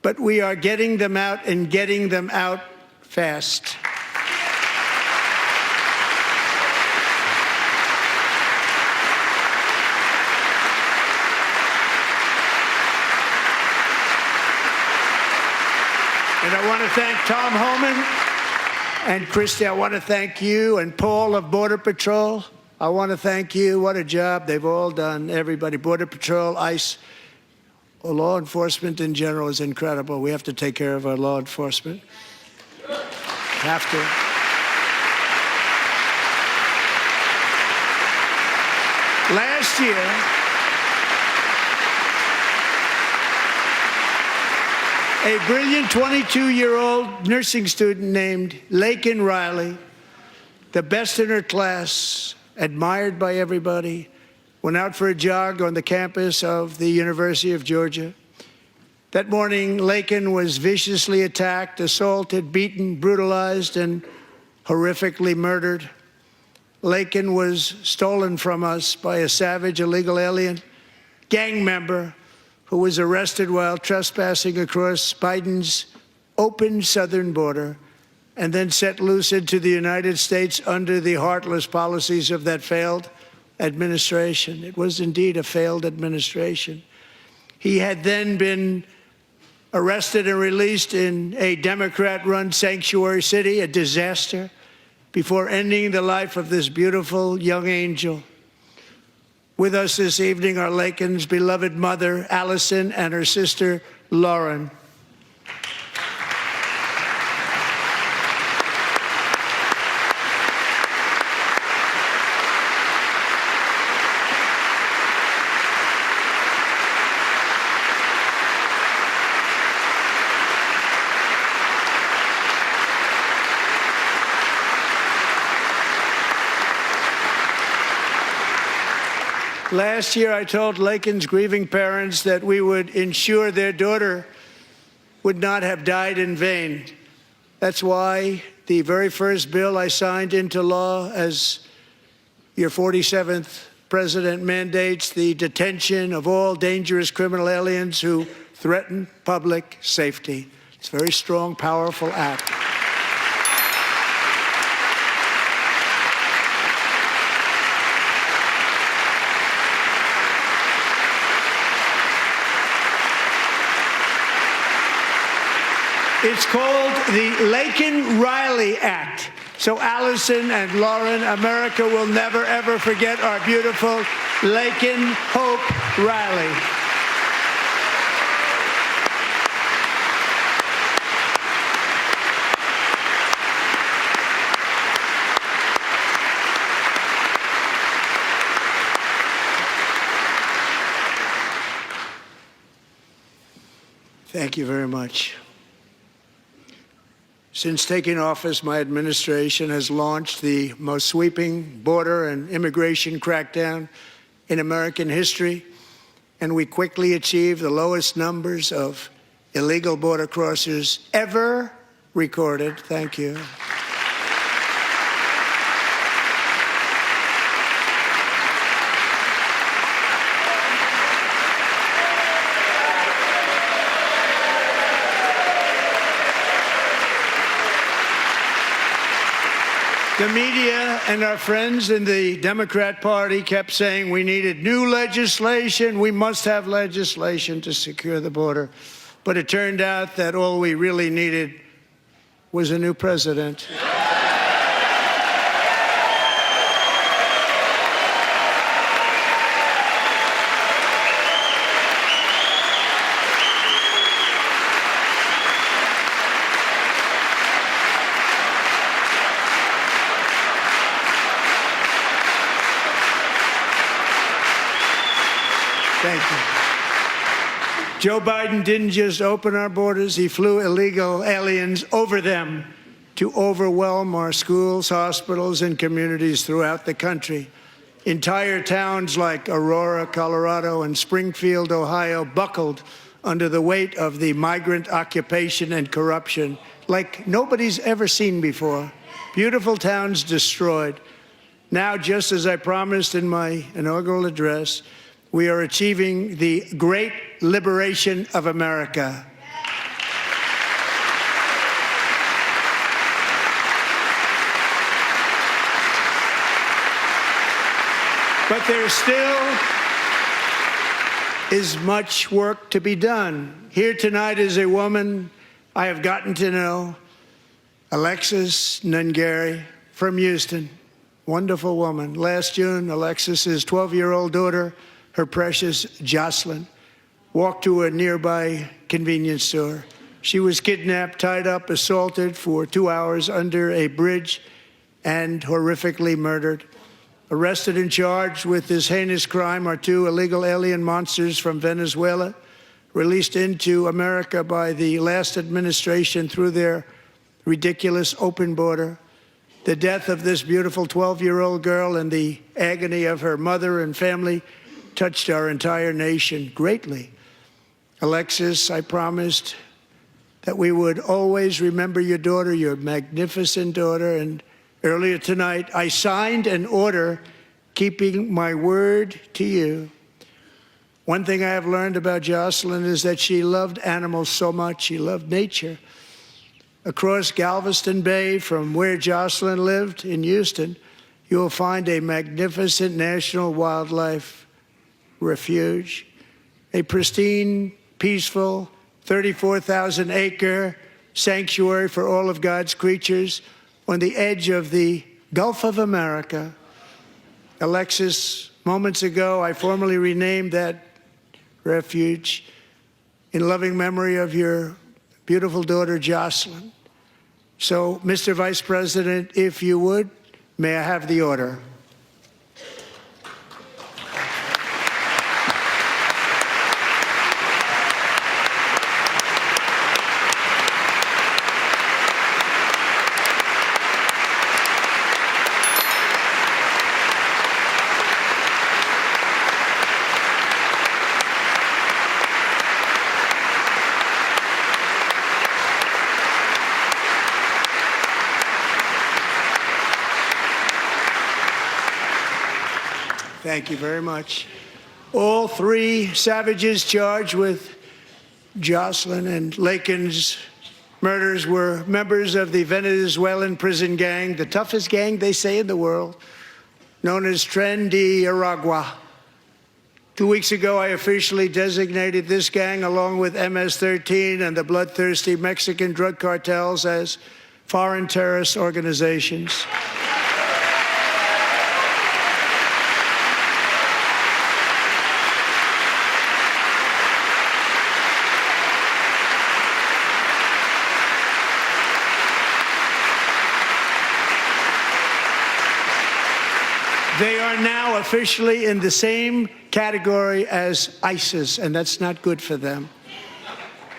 but we are getting them out and getting them out fast. And I want to thank Tom Homan and Christy. I want to thank you and Paul of Border Patrol. I want to thank you. What a job they've all done. Everybody, Border Patrol, ICE, law enforcement in general is incredible. We have to take care of our law enforcement. Have to. Last year, a brilliant 22-year-old nursing student named Laken Riley, the best in her class, admired by everybody, went out for a jog on the campus of the University of Georgia. That morning, Laken was viciously attacked, assaulted, beaten, brutalized, and horrifically murdered. Laken was stolen from us by a savage illegal alien gang member who was arrested while trespassing across Biden's open southern border and then set loose into the United States under the heartless policies of that failed administration. It was indeed a failed administration. He had then been arrested and released in a Democrat-run sanctuary city, a disaster, before ending the life of this beautiful young angel. With us this evening are Laken's beloved mother, Allison, and her sister, Lauren. Last year, I told Laken's grieving parents that we would ensure their daughter would not have died in vain. That's why the very first bill I signed into law as your 47th president mandates the detention of all dangerous criminal aliens who threaten public safety. It's a very strong, powerful act. It's called the Laken Riley Act. So Allison and Lauren, America will never, ever forget our beautiful Laken Hope Riley. Thank you very much. Since taking office, my administration has launched the most sweeping border and immigration crackdown in American history, and we quickly achieved the lowest numbers of illegal border crossers ever recorded. Thank you. The media and our friends in the Democrat Party kept saying we needed new legislation. We must have legislation to secure the border. But it turned out that all we really needed was a new president. Thank you. Joe Biden didn't just open our borders, he flew illegal aliens over them to overwhelm our schools, hospitals, and communities throughout the country. Entire towns like Aurora, Colorado, and Springfield, Ohio, buckled under the weight of the migrant occupation and corruption like nobody's ever seen before. Beautiful towns destroyed. Now, just as I promised in my inaugural address, we are achieving the great liberation of America. But there still is much work to be done. Here tonight is a woman I have gotten to know, Alexis Nungari from Houston. Wonderful woman. Last June, Alexis's 12-year-old daughter, her precious Jocelyn, walked to a nearby convenience store. She was kidnapped, tied up, assaulted for 2 hours under a bridge, and horrifically murdered. Arrested and charged with this heinous crime are 2 illegal alien monsters from Venezuela, released into America by the last administration through their ridiculous open border. The death of this beautiful 12-year-old girl and the agony of her mother and family touched our entire nation greatly. Alexis, I promised that we would always remember your daughter, your magnificent daughter, and earlier tonight, I signed an order keeping my word to you. One thing I have learned about Jocelyn is that she loved animals so much. She loved nature. Across Galveston Bay, from where Jocelyn lived in Houston, you will find a magnificent national wildlife refuge, a pristine, peaceful, 34,000-acre sanctuary for all of God's creatures on the edge of the Gulf of America. Alexis, moments ago, I formally renamed that refuge in loving memory of your beautiful daughter, Jocelyn. So, Mr. Vice President, if you would, may I have the order? Thank you very much. All 3 savages charged with Jocelyn and Laken's murders were members of the Venezuelan prison gang, the toughest gang, they say, in the world, known as Tren de Aragua. 2 weeks ago, I officially designated this gang, along with MS-13 and the bloodthirsty Mexican drug cartels, as foreign terrorist organizations. They are now officially in the same category as ISIS, and that's not good for them.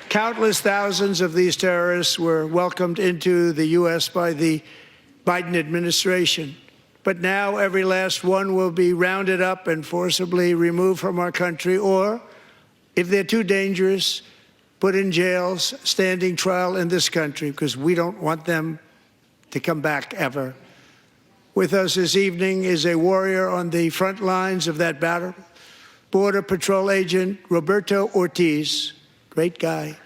Countless thousands of these terrorists were welcomed into the U.S. by the Biden administration. But now every last one will be rounded up and forcibly removed from our country, or, if they're too dangerous, put in jails, standing trial in this country, because we don't want them to come back ever. With us this evening is a warrior on the front lines of that battle, Border Patrol Agent Roberto Ortiz. Great guy.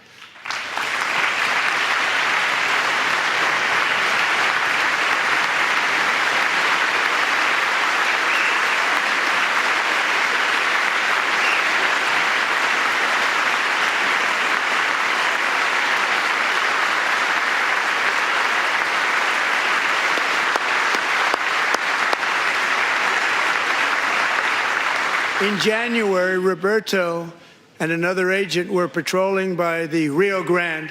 In January, Roberto and another agent were patrolling by the Rio Grande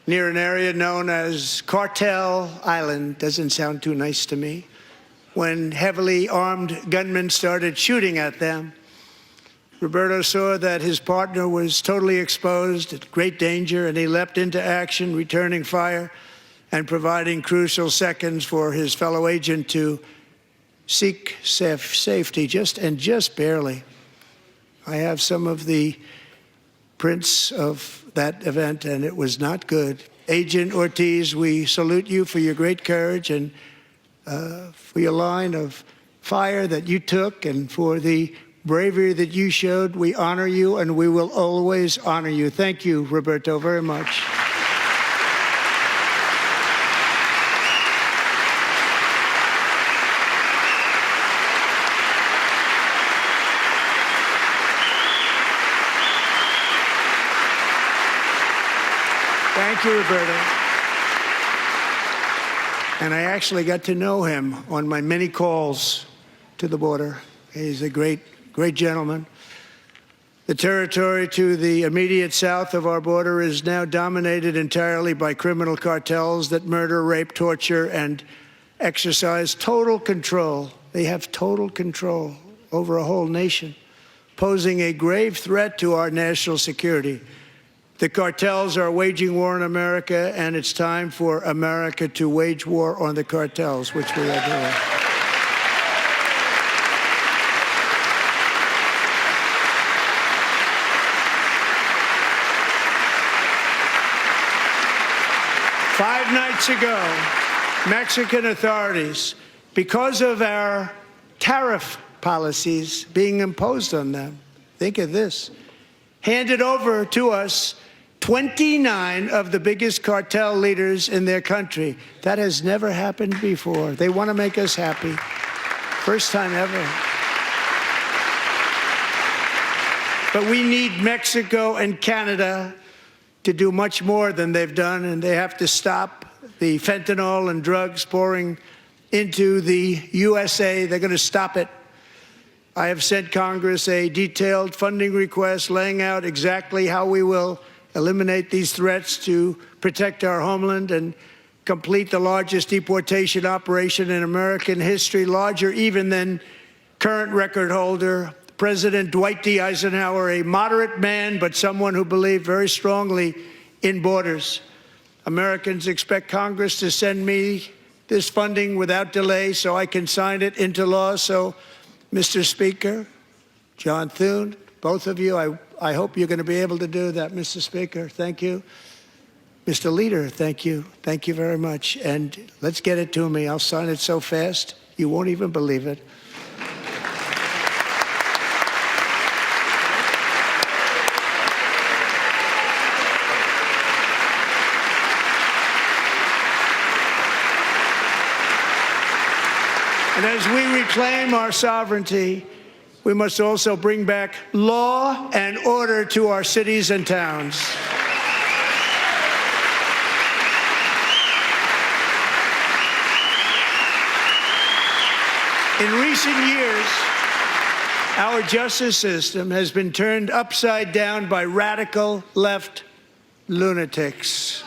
near an area known as Cartel Island. Doesn't sound too nice to me. When heavily armed gunmen started shooting at them. Roberto saw that his partner was totally exposed, at great danger, and he leapt into action, returning fire and providing crucial seconds for his fellow agent to seek safety, just barely. I have some of the prints of that event, and it was not good. Agent Ortiz, we salute you for your great courage and for your line of fire that you took and for the bravery that you showed. We honor you, and we will always honor you. Thank you, Roberto, very much. Thank you, Roberto. And I actually got to know him on my many calls to the border. He's a great gentleman. The territory to the immediate south of our border is now dominated entirely by criminal cartels that murder, rape, torture, and exercise total control. They have total control over a whole nation, posing a grave threat to our national security. The cartels are waging war in America, and it's time for America to wage war on the cartels, which we are doing. Five nights ago, Mexican authorities, because of our tariff policies being imposed on them, think of this, handed over to us 29 of the biggest cartel leaders in their country. That has never happened before. They want to make us happy. First time ever. But we need Mexico and Canada to do much more than they've done, and they have to stop the fentanyl and drugs pouring into the USA. They're going to stop it. I have sent Congress a detailed funding request laying out exactly how we will eliminate these threats to protect our homeland and complete the largest deportation operation in American history, larger even than current record holder President Dwight D. Eisenhower, a moderate man, but someone who believed very strongly in borders. Americans expect Congress to send me this funding without delay so I can sign it into law. So, Mr. Speaker, John Thune, both of you, I hope you're going to be able to do that, Mr. Speaker. Thank you. Mr. Leader, thank you. Thank you very much. And let's get it to me. I'll sign it so fast, you won't even believe it. And as we reclaim our sovereignty, we must also bring back law and order to our cities and towns. In recent years, our justice system has been turned upside down by radical left lunatics.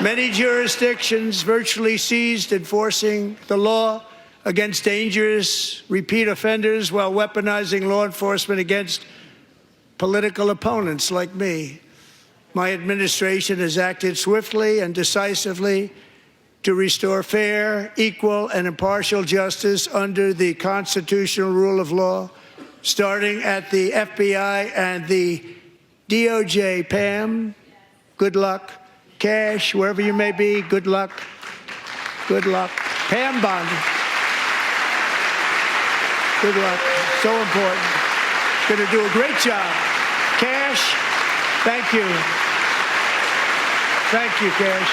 Many jurisdictions virtually ceased enforcing the law against dangerous repeat offenders while weaponizing law enforcement against political opponents like me. My administration has acted swiftly and decisively to restore fair, equal, and impartial justice under the constitutional rule of law, starting at the FBI and the DOJ. Pam, good luck. Cash, wherever you may be, good luck. Good luck. Pam Bondi. Good luck. So important. Going to do a great job. Cash, thank you. Thank you, Cash.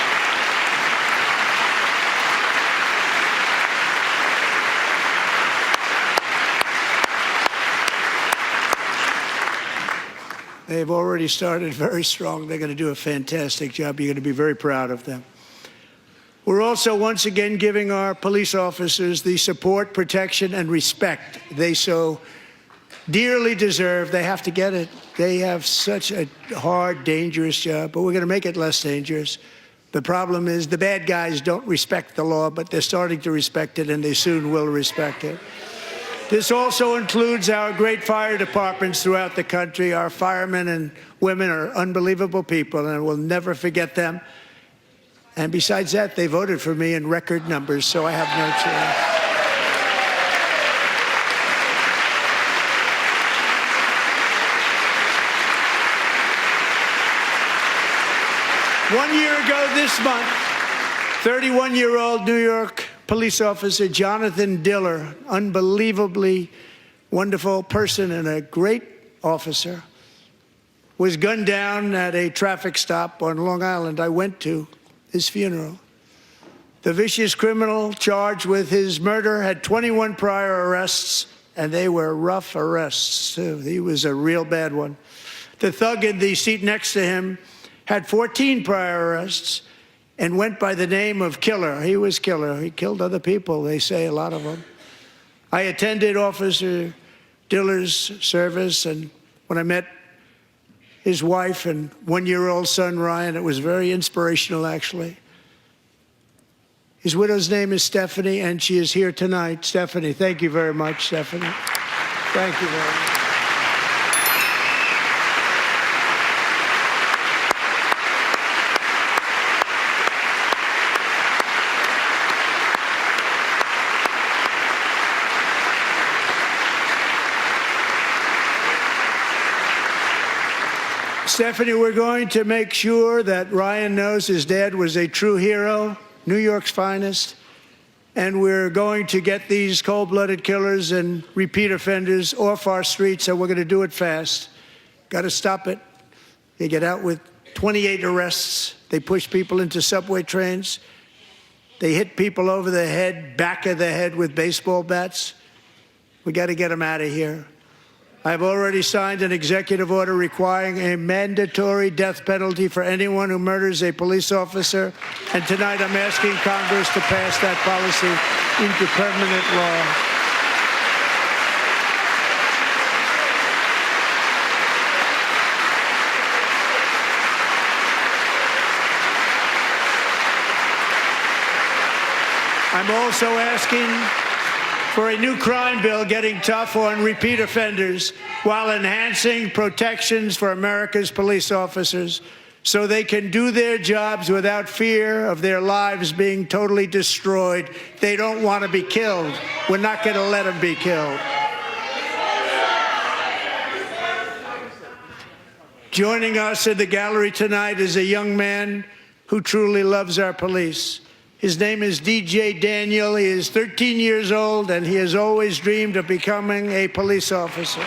They've already started very strong. They're going to do a fantastic job. You're going to be very proud of them. We're also once again giving our police officers the support, protection, and respect they so dearly deserve. They have to get it. They have such a hard, dangerous job, but we're going to make it less dangerous. The problem is the bad guys don't respect the law, but they're starting to respect it, and they soon will respect it. This also includes our great fire departments throughout the country. Our firemen and women are unbelievable people, and we'll never forget them. And besides that, they voted for me in record numbers, so I have no choice. One year ago this month, 31-year-old New York police officer Jonathan Diller, unbelievably wonderful person and a great officer, was gunned down at a traffic stop on Long Island. I went to his funeral. The vicious criminal charged with his murder had 21 prior arrests, and they were rough arrests, too. He was a real bad one. The thug in the seat next to him had 14 prior arrests and went by the name of Killer. He was Killer. He killed other people, they say, a lot of them. I attended Officer Diller's service, and when I met his wife and one-year-old son, Ryan, it was very inspirational, actually. His widow's name is Stephanie, and she is here tonight. Stephanie, thank you very much, Stephanie. Thank you very much. Stephanie, we're going to make sure that Ryan knows his dad was a true hero, New York's finest, and we're going to get these cold-blooded killers and repeat offenders off our streets, and we're going to do it fast. Got to stop it. They get out with 28 arrests. They push people into subway trains. They hit people over the head, back of the head with baseball bats. We got to get them out of here. I've already signed an executive order requiring a mandatory death penalty for anyone who murders a police officer. And tonight I'm asking Congress to pass that policy into permanent law. I'm also asking for a new crime bill getting tough on repeat offenders while enhancing protections for America's police officers so they can do their jobs without fear of their lives being totally destroyed. They don't want to be killed. We're not going to let them be killed. Joining us in the gallery tonight is a young man who truly loves our police. His name is DJ Daniel. He is 13 years old, and he has always dreamed of becoming a police officer.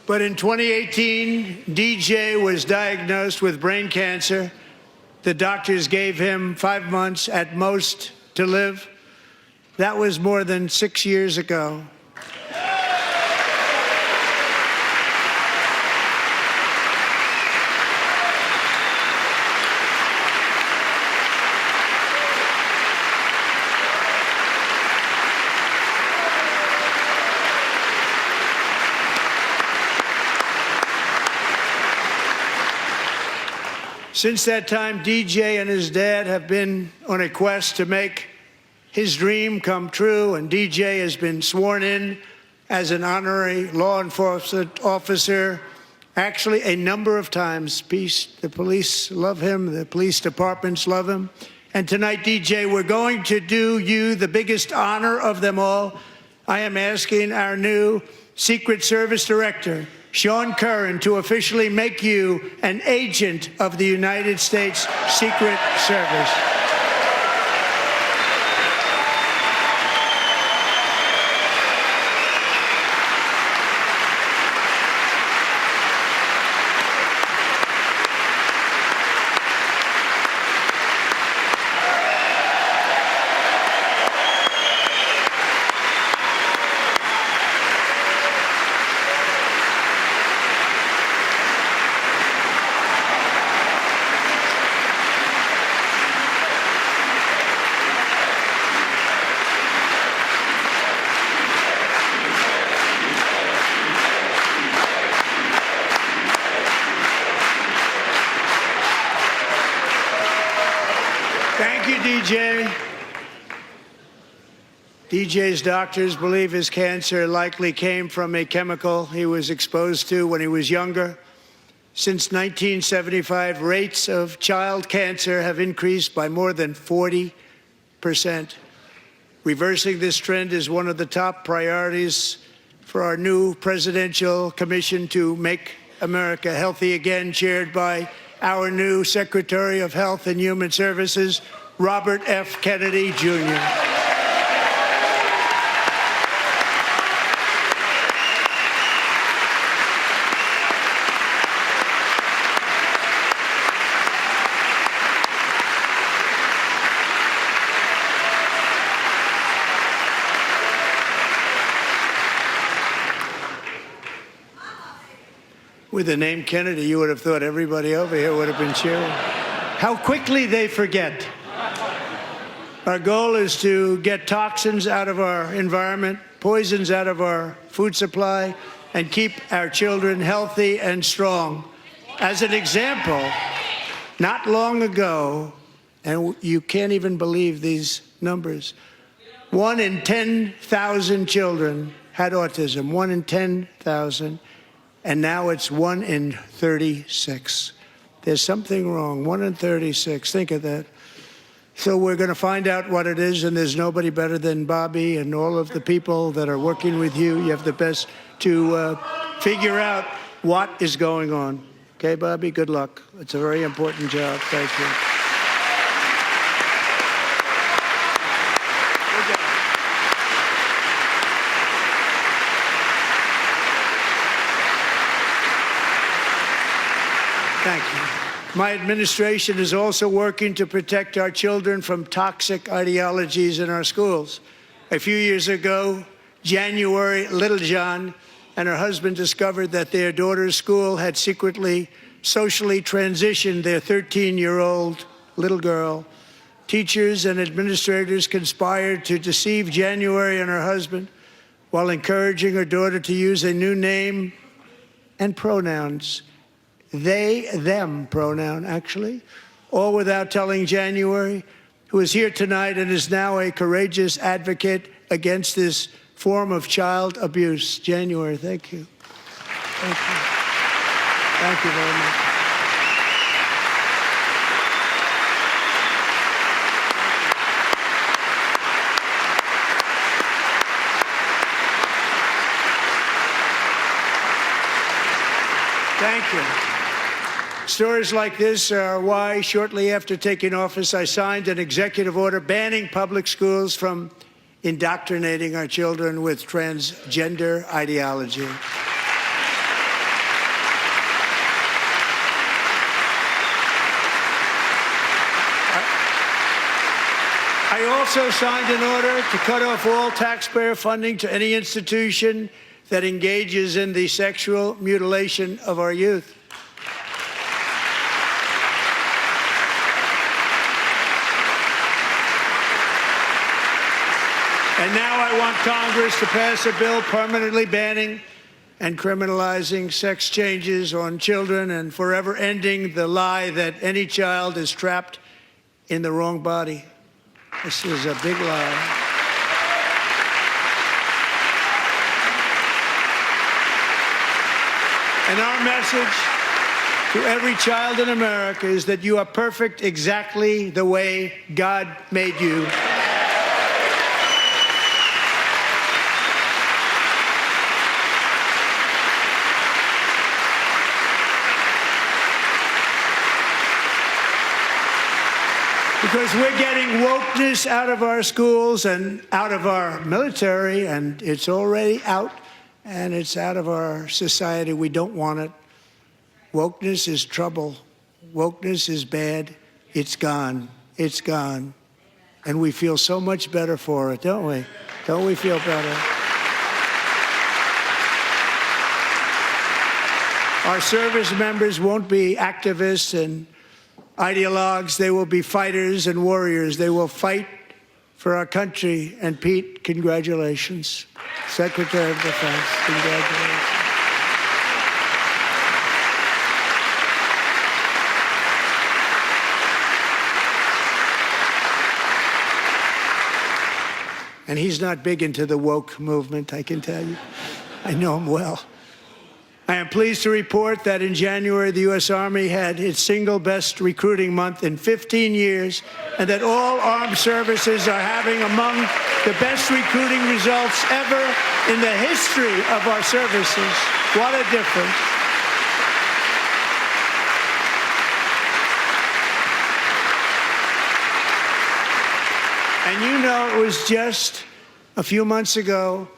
But in 2018, DJ was diagnosed with brain cancer. The doctors gave him 5 months at most to live. That was more than 6 years ago. Since that time, DJ and his dad have been on a quest to make his dream come true, and DJ has been sworn in as an honorary law enforcement officer, actually a number of times. The police love him, the police departments love him. And tonight, DJ, we're going to do you the biggest honor of them all. I am asking our new Secret Service Director, Sean Curran, to officially make you an agent of the United States Secret Service. DJ's doctors believe his cancer likely came from a chemical he was exposed to when he was younger. Since 1975, rates of child cancer have increased by more than 40%. Reversing this trend is one of the top priorities for our new presidential commission to make America healthy again, chaired by our new Secretary of Health and Human Services, Robert F. Kennedy, Jr. With the name Kennedy, you would have thought everybody over here would have been cheering. How quickly they forget. Our goal is to get toxins out of our environment, poisons out of our food supply, and keep our children healthy and strong. As an example, not long ago, and you can't even believe these numbers, 1 in 10,000 children had autism, 1 in 10,000. And now it's 1 in 36. There's something wrong. 1 in 36. Think of that. So we're going to find out what it is, and there's nobody better than Bobby and all of the people that are working with you. You have the best to figure out what is going on. Okay, Bobby? Good luck. It's a very important job. Thank you. Thank you. My administration is also working to protect our children from toxic ideologies in our schools. A few years ago, January Littlejohn and her husband discovered that their daughter's school had secretly socially transitioned their 13-year-old little girl. Teachers and administrators conspired to deceive January and her husband while encouraging her daughter to use a new name and pronouns. They, them pronoun, actually, all without telling January, who is here tonight and is now a courageous advocate against this form of child abuse. January, thank you. Thank you. Thank you very much. Thank you. Stories like this are why, shortly after taking office, I signed an executive order banning public schools from indoctrinating our children with transgender ideology. I also signed an order to cut off all taxpayer funding to any institution that engages in the sexual mutilation of our youth. And now I want Congress to pass a bill permanently banning and criminalizing sex changes on children and forever ending the lie that any child is trapped in the wrong body. This is a big lie. And our message to every child in America is that you are perfect exactly the way God made you. Because we're getting wokeness out of our schools and out of our military, and it's already out, and it's out of our society. We don't want it. Wokeness is trouble. Wokeness is bad. It's gone. It's gone. And we feel so much better for it, don't we? Don't we feel better? Our service members won't be activists and ideologues. They will be fighters and warriors. They will fight for our country. And Pete, congratulations. Secretary of Defense, congratulations. And he's not big into the woke movement, I can tell you. I know him well. I am pleased to report that in January, the U.S. Army had its single best recruiting month in 15 years, and that all armed services are having among the best recruiting results ever in the history of our services. What a difference. And you know, it was just a few months ago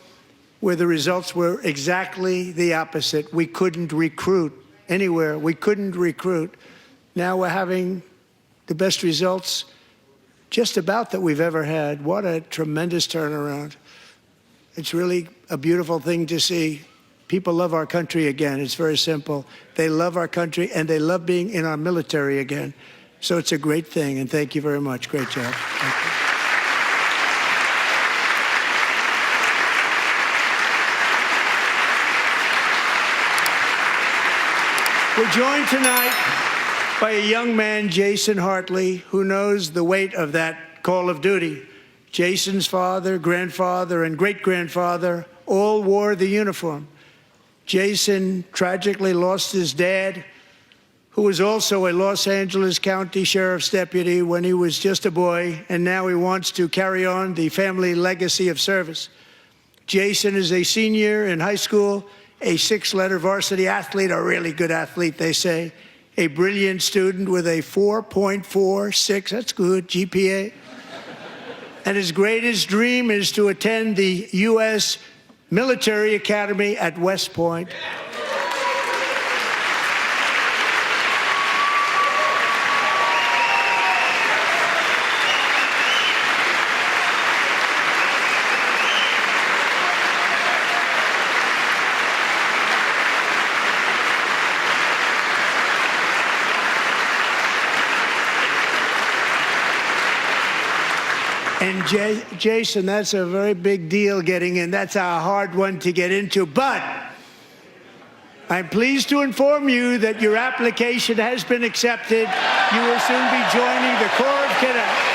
where the results were exactly the opposite. We couldn't recruit anywhere. We couldn't recruit. Now we're having the best results just about that we've ever had. What a tremendous turnaround. It's really a beautiful thing to see. People love our country again. It's very simple. They love our country, and they love being in our military again. So it's a great thing, and thank you very much. Great job. Thank you. We're joined tonight by a young man, Jason Hartley, who knows the weight of that call of duty. Jason's father, grandfather, and great-grandfather all wore the uniform. Jason tragically lost his dad, who was also a Los Angeles County Sheriff's deputy when he was just a boy, and now he wants to carry on the family legacy of service. Jason is a senior in high school, a six-letter varsity athlete, a really good athlete, they say, a brilliant student with a 4.46, that's good, GPA. And his greatest dream is to attend the U.S. Military Academy at West Point. And Jason, that's a very big deal getting in. That's a hard one to get into. But I'm pleased to inform you that your application has been accepted. You will soon be joining the Corps of Cadets.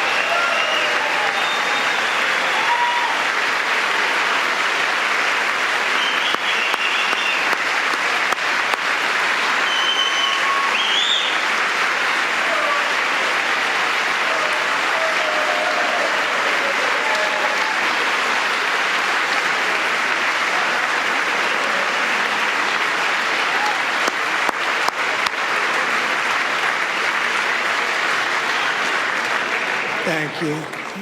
Thank you.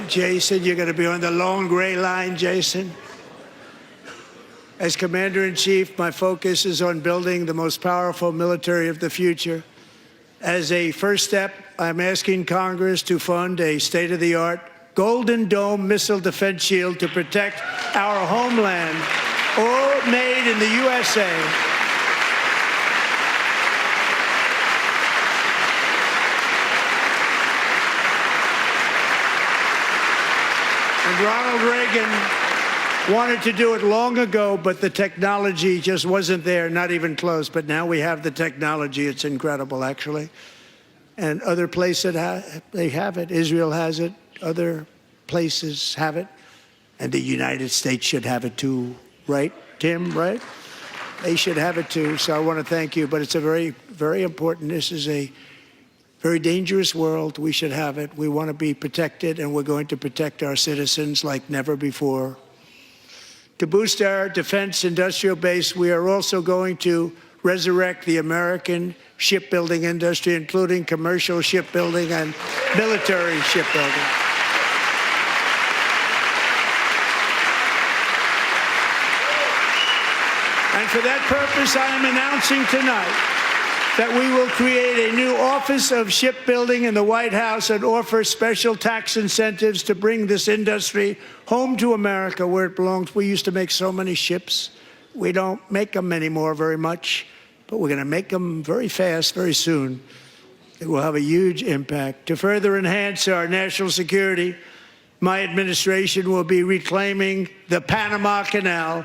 Jason, you're going to be on the long gray line, Jason. As Commander-in-Chief, my focus is on building the most powerful military of the future. As a first step, I'm asking Congress to fund a state-of-the-art Golden Dome missile defense shield to protect our homeland, all made in the USA. And Ronald Reagan wanted to do it long ago, but the technology just wasn't there, not even close. But now we have the technology. It's incredible, actually. And other places, they have it. Israel has it. Other places have it. And the United States should have it too, right, Tim, right? They should have it too. So I want to thank you. But it's a very, very important. This is a very dangerous world. We should have it. We want to be protected, and we're going to protect our citizens like never before. To boost our defense industrial base, we are also going to resurrect the American shipbuilding industry, including commercial shipbuilding and military shipbuilding. And for that purpose, I am announcing tonight that we will create a new Office of Shipbuilding in the White House and offer special tax incentives to bring this industry home to America where it belongs. We used to make so many ships. We don't make them anymore very much, but we're going to make them very fast, very soon. It will have a huge impact. To further enhance our national security, my administration will be reclaiming the Panama Canal,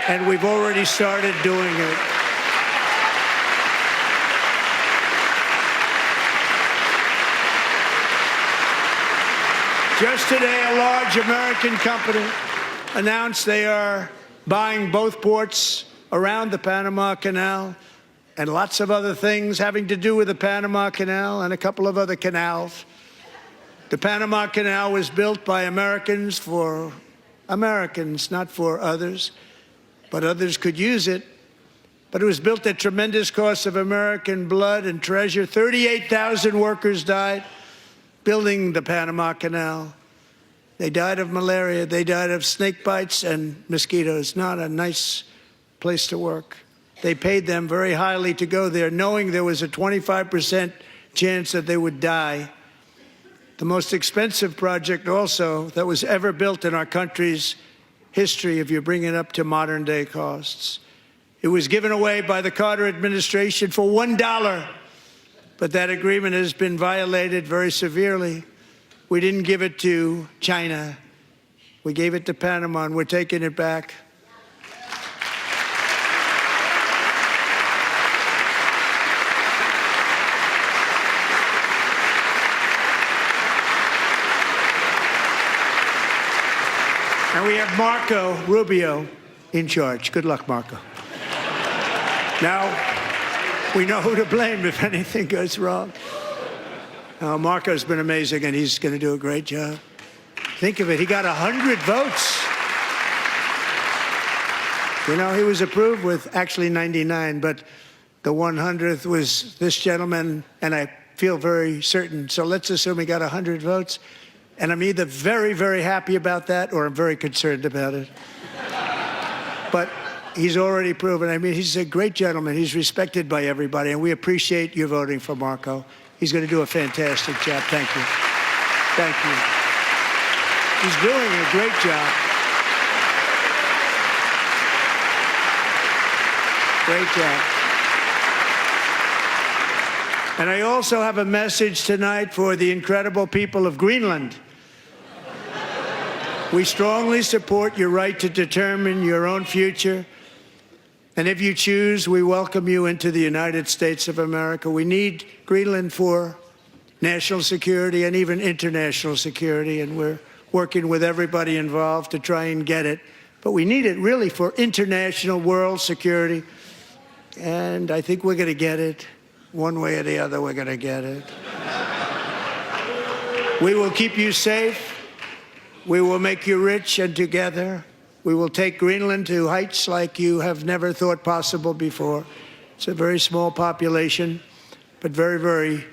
and we've already started doing it. Just today, a large American company announced they are buying both ports around the Panama Canal and lots of other things having to do with the Panama Canal and a couple of other canals. The Panama Canal was built by Americans for Americans, not for others, but others could use it. But it was built at tremendous cost of American blood and treasure. 38,000 workers died building the Panama Canal. They died of malaria. They died of snake bites and mosquitoes. Not a nice place to work. They paid them very highly to go there, knowing there was a 25% chance that they would die. The most expensive project also that was ever built in our country's history, if you bring it up to modern day costs. It was given away by the Carter administration for $1, but that agreement has been violated very severely. We didn't give it to China. We gave it to Panama, and we're taking it back. And we have Marco Rubio in charge. Good luck, Marco. Now, we know who to blame if anything goes wrong. Marco's been amazing, and he's going to do a great job. Think of it. He got 100 votes. You know, he was approved with actually 99, but the 100th was this gentleman, and I feel very certain. So let's assume he got 100 votes. And I'm either very, very happy about that or I'm very concerned about it. But he's already proven. I mean, he's a great gentleman. He's respected by everybody, and we appreciate you voting for Marco. He's going to do a fantastic job. Thank you. Thank you. He's doing a great job. Great job. And I also have a message tonight for the incredible people of Greenland. We strongly support your right to determine your own future. And if you choose, we welcome you into the United States of America. We need Greenland for national security and even international security, and we're working with everybody involved to try and get it. But we need it really for international world security, and I think we're going to get it. One way or the other, we're going to get it. We will keep you safe. We will make you rich, and together we will take Greenland to heights like you have never thought possible before. It's a very small population, but very, very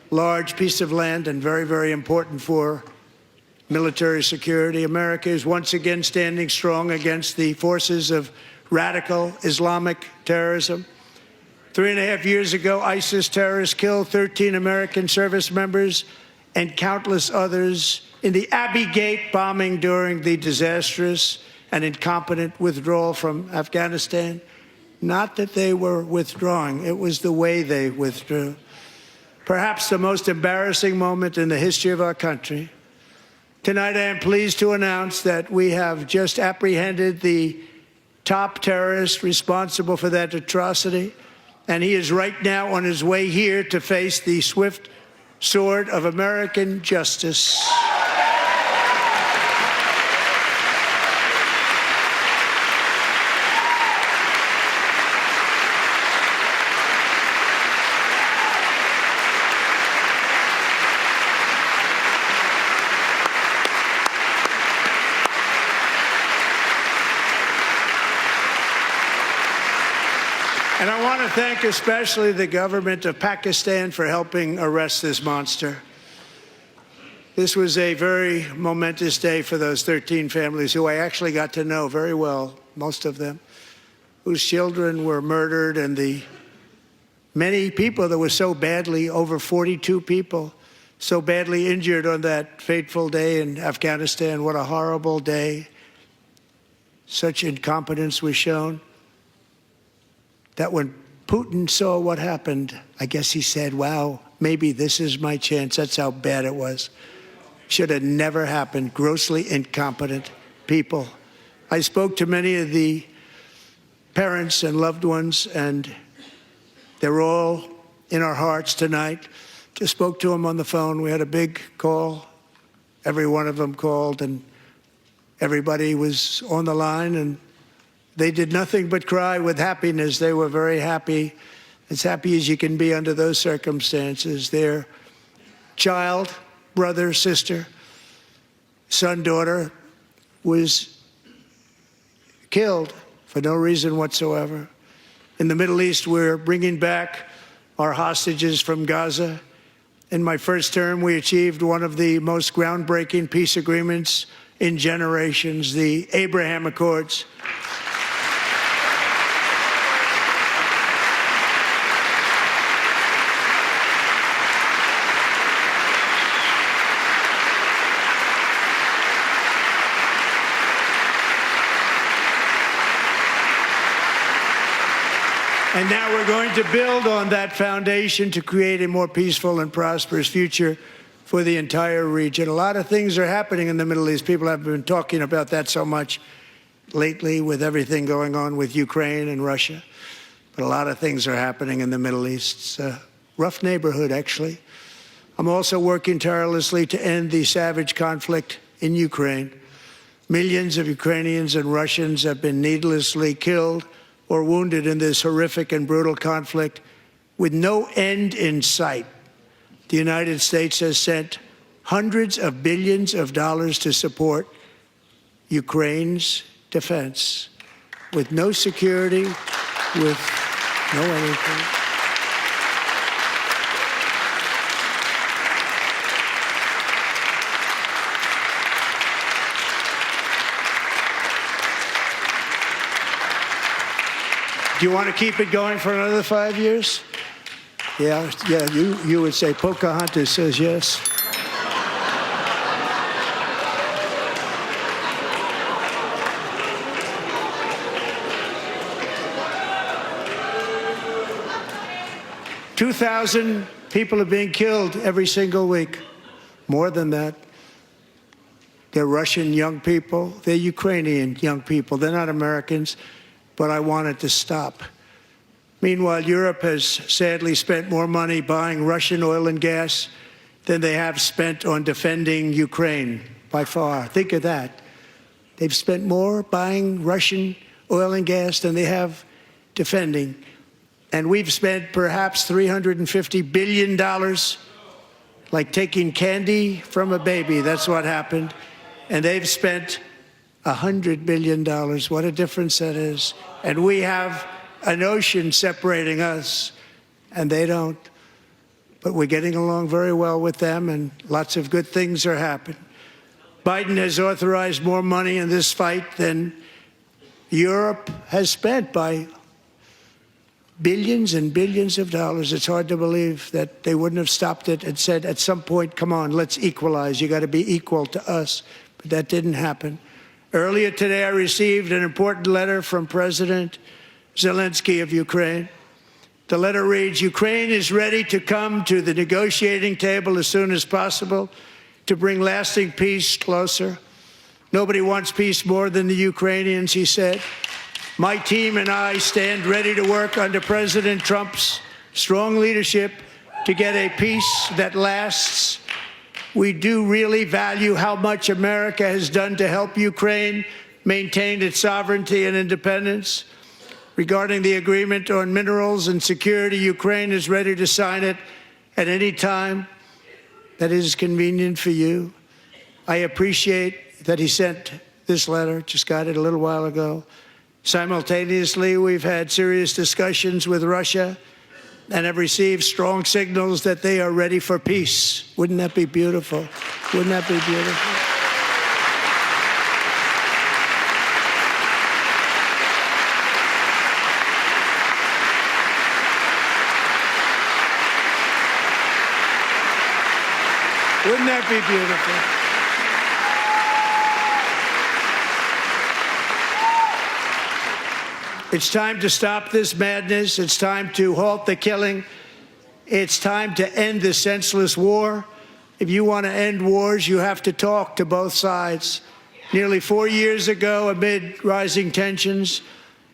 large piece of land and very, very important for military security. America is once again standing strong against the forces of radical Islamic terrorism. 3.5 years ago, ISIS terrorists killed 13 American service members and countless others in the Abbey Gate bombing during the disastrous and incompetent withdrawal from Afghanistan. Not that they were withdrawing, it was the way they withdrew. Perhaps the most embarrassing moment in the history of our country. Tonight, I am pleased to announce that we have just apprehended the top terrorist responsible for that atrocity, and he is right now on his way here to face the swift sword of American justice. And I want to thank especially the government of Pakistan for helping arrest this monster. This was a very momentous day for those 13 families who I actually got to know very well, most of them, whose children were murdered, and the many people that were so badly, over 42 people, so badly injured on that fateful day in Afghanistan. What a horrible day. Such incompetence was shown. That when Putin saw what happened, I guess he said, wow, maybe this is my chance. That's how bad it was. Should have never happened. Grossly incompetent people. I spoke to many of the parents and loved ones, and they're all in our hearts tonight. Just spoke to them on the phone. We had a big call every one of them called, and everybody was on the line, and they did nothing but cry with happiness. They were very happy, as happy as you can be under those circumstances. Their child, brother, sister, son, daughter was killed for no reason whatsoever. In the Middle East, we're bringing back our hostages from Gaza. In my first term, we achieved one of the most groundbreaking peace agreements in generations, the Abraham Accords. And now we're going to build on that foundation to create a more peaceful and prosperous future for the entire region. A lot of things are happening in the Middle East. People have been talking about that so much lately with everything going on with Ukraine and Russia. But a lot of things are happening in the Middle East. It's a rough neighborhood, actually. I'm also working tirelessly to end the savage conflict in Ukraine. Millions of Ukrainians and Russians have been needlessly killed or wounded in this horrific and brutal conflict with no end in sight. The United States has sent hundreds of billions of dollars to support Ukraine's defense with no security, with no anything. Do you want to keep it going for another 5 years? Yeah, you would say Pocahontas says yes. $2,000 people are being killed every single week. More than that. They're Russian young people. They're Ukrainian young people. They're not Americans. But I want it to stop. Meanwhile, Europe has sadly spent more money buying Russian oil and gas than they have spent on defending Ukraine, by far. Think of that. They've spent more buying Russian oil and gas than they have defending. And we've spent perhaps $350 billion, like taking candy from a baby. That's what happened. And they've spent $100 billion. What a difference that is. And we have an ocean separating us, and they don't. But we're getting along very well with them, and lots of good things are happening. Biden has authorized more money in this fight than Europe has spent, by billions and billions of dollars. It's hard to believe that they wouldn't have stopped it and said, at some point, come on, let's equalize. You got to be equal to us. But that didn't happen. Earlier today, I received an important letter from President Zelensky of Ukraine. The letter reads, Ukraine is ready to come to the negotiating table as soon as possible to bring lasting peace closer. Nobody wants peace more than the Ukrainians, he said. My team and I stand ready to work under President Trump's strong leadership to get a peace that lasts. We do really value how much America has done to help Ukraine maintain its sovereignty and independence. Regarding the agreement on minerals and security, Ukraine is ready to sign it at any time that is convenient for you. I appreciate that he sent this letter, just got it a little while ago. Simultaneously, we've had serious discussions with Russia and have received strong signals that they are ready for peace. Wouldn't that be beautiful? Wouldn't that be beautiful? Wouldn't that be beautiful? It's time to stop this madness. It's time to halt the killing. It's time to end this senseless war. If you want to end wars, you have to talk to both sides. Nearly 4 years ago, amid rising tensions,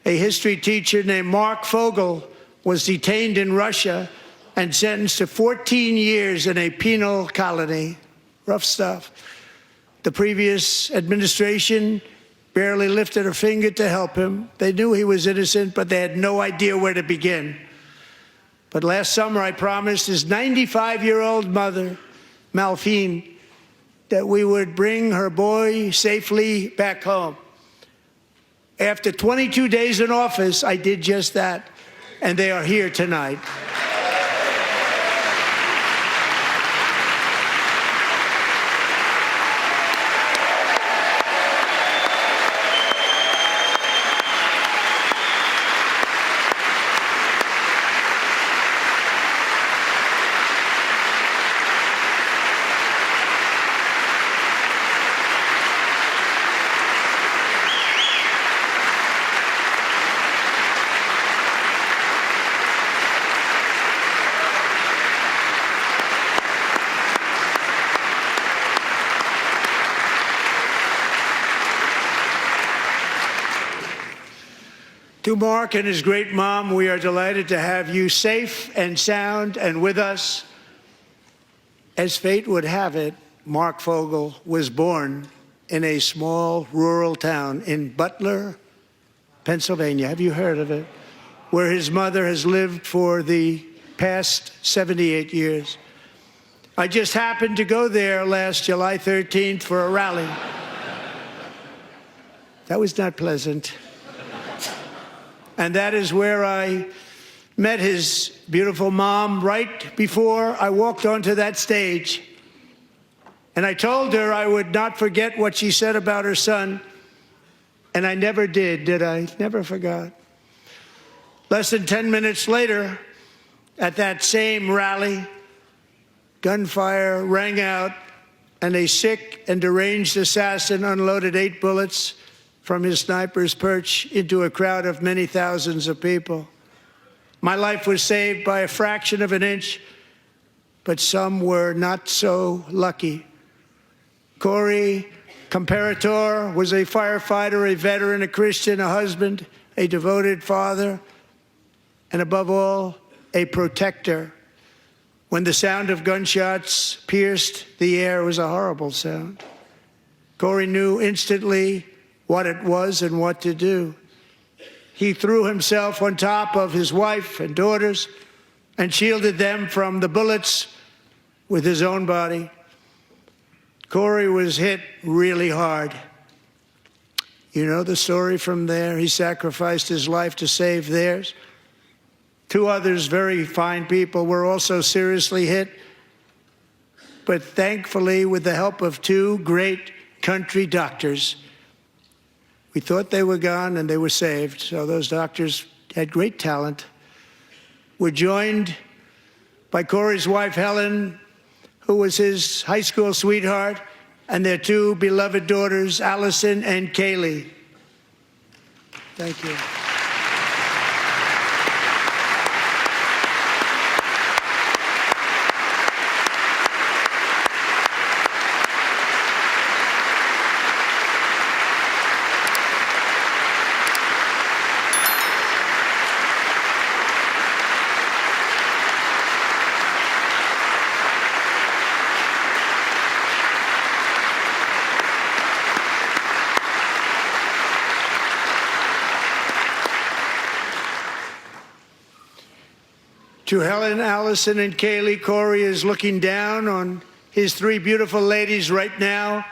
a history teacher named Mark Fogel was detained in Russia and sentenced to 14 years in a penal colony. Rough stuff. The previous administration barely lifted a finger to help him. They knew he was innocent, but they had no idea where to begin. But last summer, I promised his 95-year-old mother, Malphine, that we would bring her boy safely back home. After 22 days in office, I did just that, and they are here tonight. To Mark and his great mom, we are delighted to have you safe and sound and with us. As fate would have it, Mark Fogel was born in a small rural town in Butler, Pennsylvania. Have you heard of it? Where his mother has lived for the past 78 years. I just happened to go there last July 13th for a rally. That was not pleasant. And that is where I met his beautiful mom right before I walked onto that stage. And I told her I would not forget what she said about her son. And I never did I? Never forgot. Less than 10 minutes later, at that same rally, gunfire rang out, and a sick and deranged assassin unloaded 8 bullets from his sniper's perch into a crowd of many thousands of people. My life was saved by a fraction of an inch, but some were not so lucky. Corey Comparator was a firefighter, a veteran, a Christian, a husband, a devoted father, and above all, a protector. When the sound of gunshots pierced the air, it was a horrible sound. Corey knew instantly what it was and what to do. He threw himself on top of his wife and daughters and shielded them from the bullets with his own body. Corey was hit really hard. You know the story from there. He sacrificed his life to save theirs. 2 others, very fine people, were also seriously hit. But thankfully, with the help of 2 great country doctors, we thought they were gone and they were saved. So those doctors had great talent. We're joined by Corey's wife, Helen, who was his high school sweetheart, and their 2 beloved daughters, Allison and Kaylee. Thank you. To Helen, Allison, and Kaylee, Corey is looking down on his 3 beautiful ladies right now,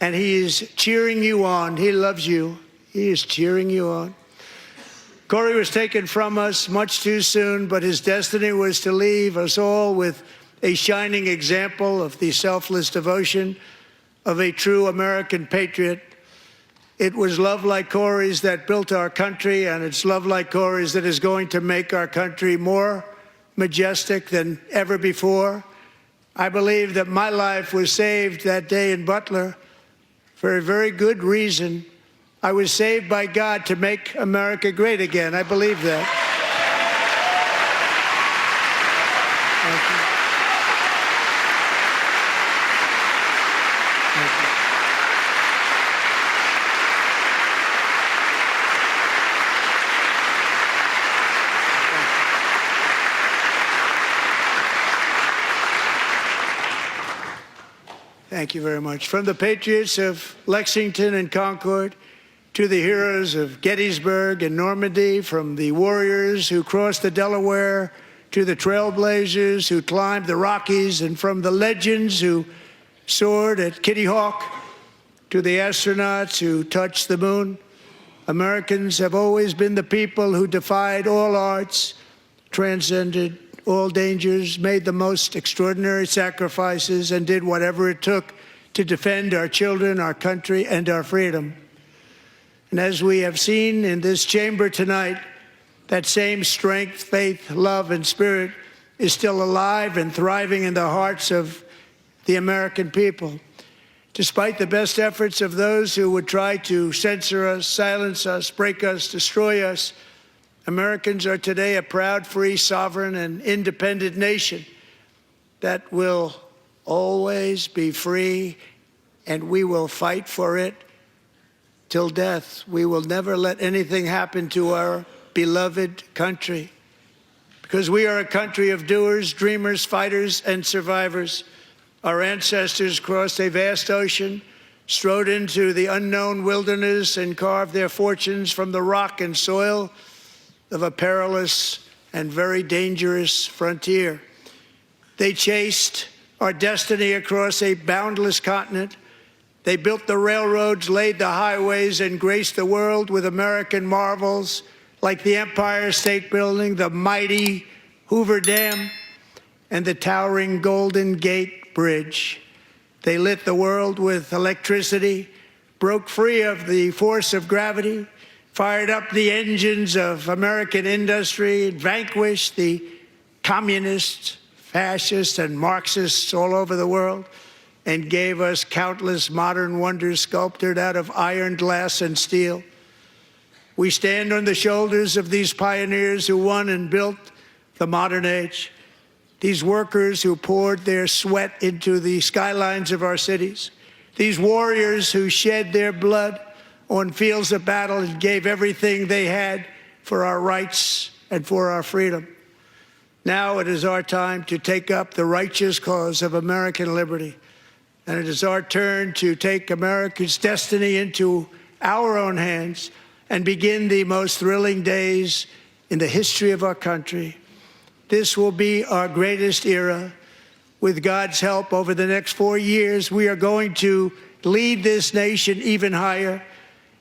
and he is cheering you on. He loves you. He is cheering you on. Corey was taken from us much too soon, but his destiny was to leave us all with a shining example of the selfless devotion of a true American patriot. It was love like Corey's that built our country, and it's love like Corey's that is going to make our country more majestic than ever before. I believe that my life was saved that day in Butler for a very good reason. I was saved by God to make America great again. I believe that. Thank you. Thank you. Thank you very much. From the patriots of Lexington and Concord to the heroes of Gettysburg and Normandy, from the warriors who crossed the Delaware to the trailblazers who climbed the Rockies, and from the legends who soared at Kitty Hawk to the astronauts who touched the moon, Americans have always been the people who defied all odds, transcended all dangers, made the most extraordinary sacrifices, and did whatever it took to defend our children, our country, and our freedom. And as we have seen in this chamber tonight, that same strength, faith, love, and spirit is still alive and thriving in the hearts of the American people. Despite the best efforts of those who would try to censor us, silence us, break us, destroy us, Americans are today a proud, free, sovereign, and independent nation that will always be free, and we will fight for it till death. We will never let anything happen to our beloved country, because we are a country of doers, dreamers, fighters, and survivors. Our ancestors crossed a vast ocean, strode into the unknown wilderness, and carved their fortunes from the rock and soil of a perilous and very dangerous frontier. They chased our destiny across a boundless continent. They built the railroads, laid the highways, and graced the world with American marvels like the Empire State Building, the mighty Hoover Dam, and the towering Golden Gate Bridge. They lit the world with electricity, broke free of the force of gravity, fired up the engines of American industry, vanquished the communists, fascists, and Marxists all over the world, and gave us countless modern wonders sculptured out of iron, glass, and steel. We stand on the shoulders of these pioneers who won and built the modern age, these workers who poured their sweat into the skylines of our cities, these warriors who shed their blood on fields of battle and gave everything they had for our rights and for our freedom. Now it is our time to take up the righteous cause of American liberty. And it is our turn to take America's destiny into our own hands and begin the most thrilling days in the history of our country. This will be our greatest era. With God's help, over the next 4 years, we are going to lead this nation even higher,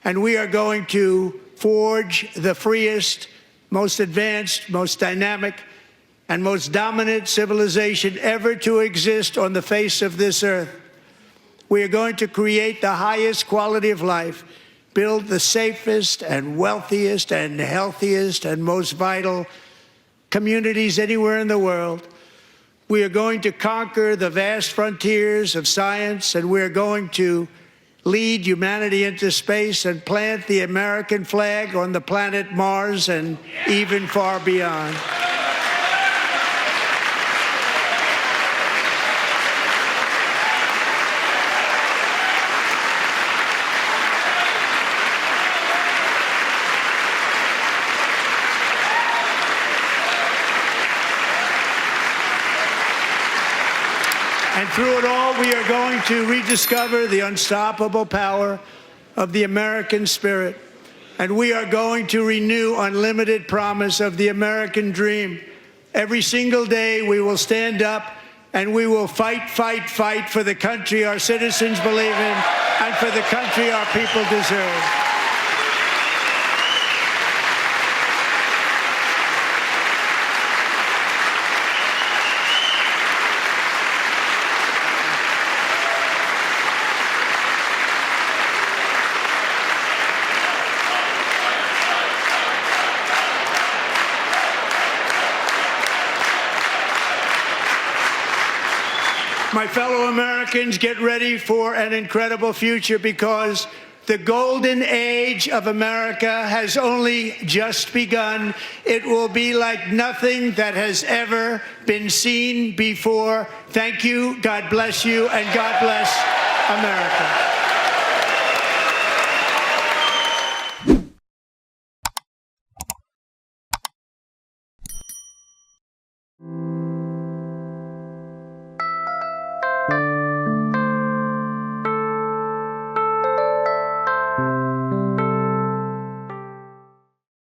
and we are going to forge the freest, most advanced, most dynamic, and most dominant civilization ever to exist on the face of this earth. We are going to create the highest quality of life, build the safest and wealthiest and healthiest and most vital communities anywhere in the world. We are going to conquer the vast frontiers of science, and we are going to lead humanity into space and plant the American flag on the planet Mars and even far beyond. And through it all, we are going to rediscover the unstoppable power of the American spirit. And we are going to renew unlimited promise of the American dream. Every single day, we will stand up and we will fight, fight, fight for the country our citizens believe in and for the country our people deserve. My fellow Americans, get ready for an incredible future, because the golden age of America has only just begun. It will be like nothing that has ever been seen before. Thank you, God bless you, and God bless America. you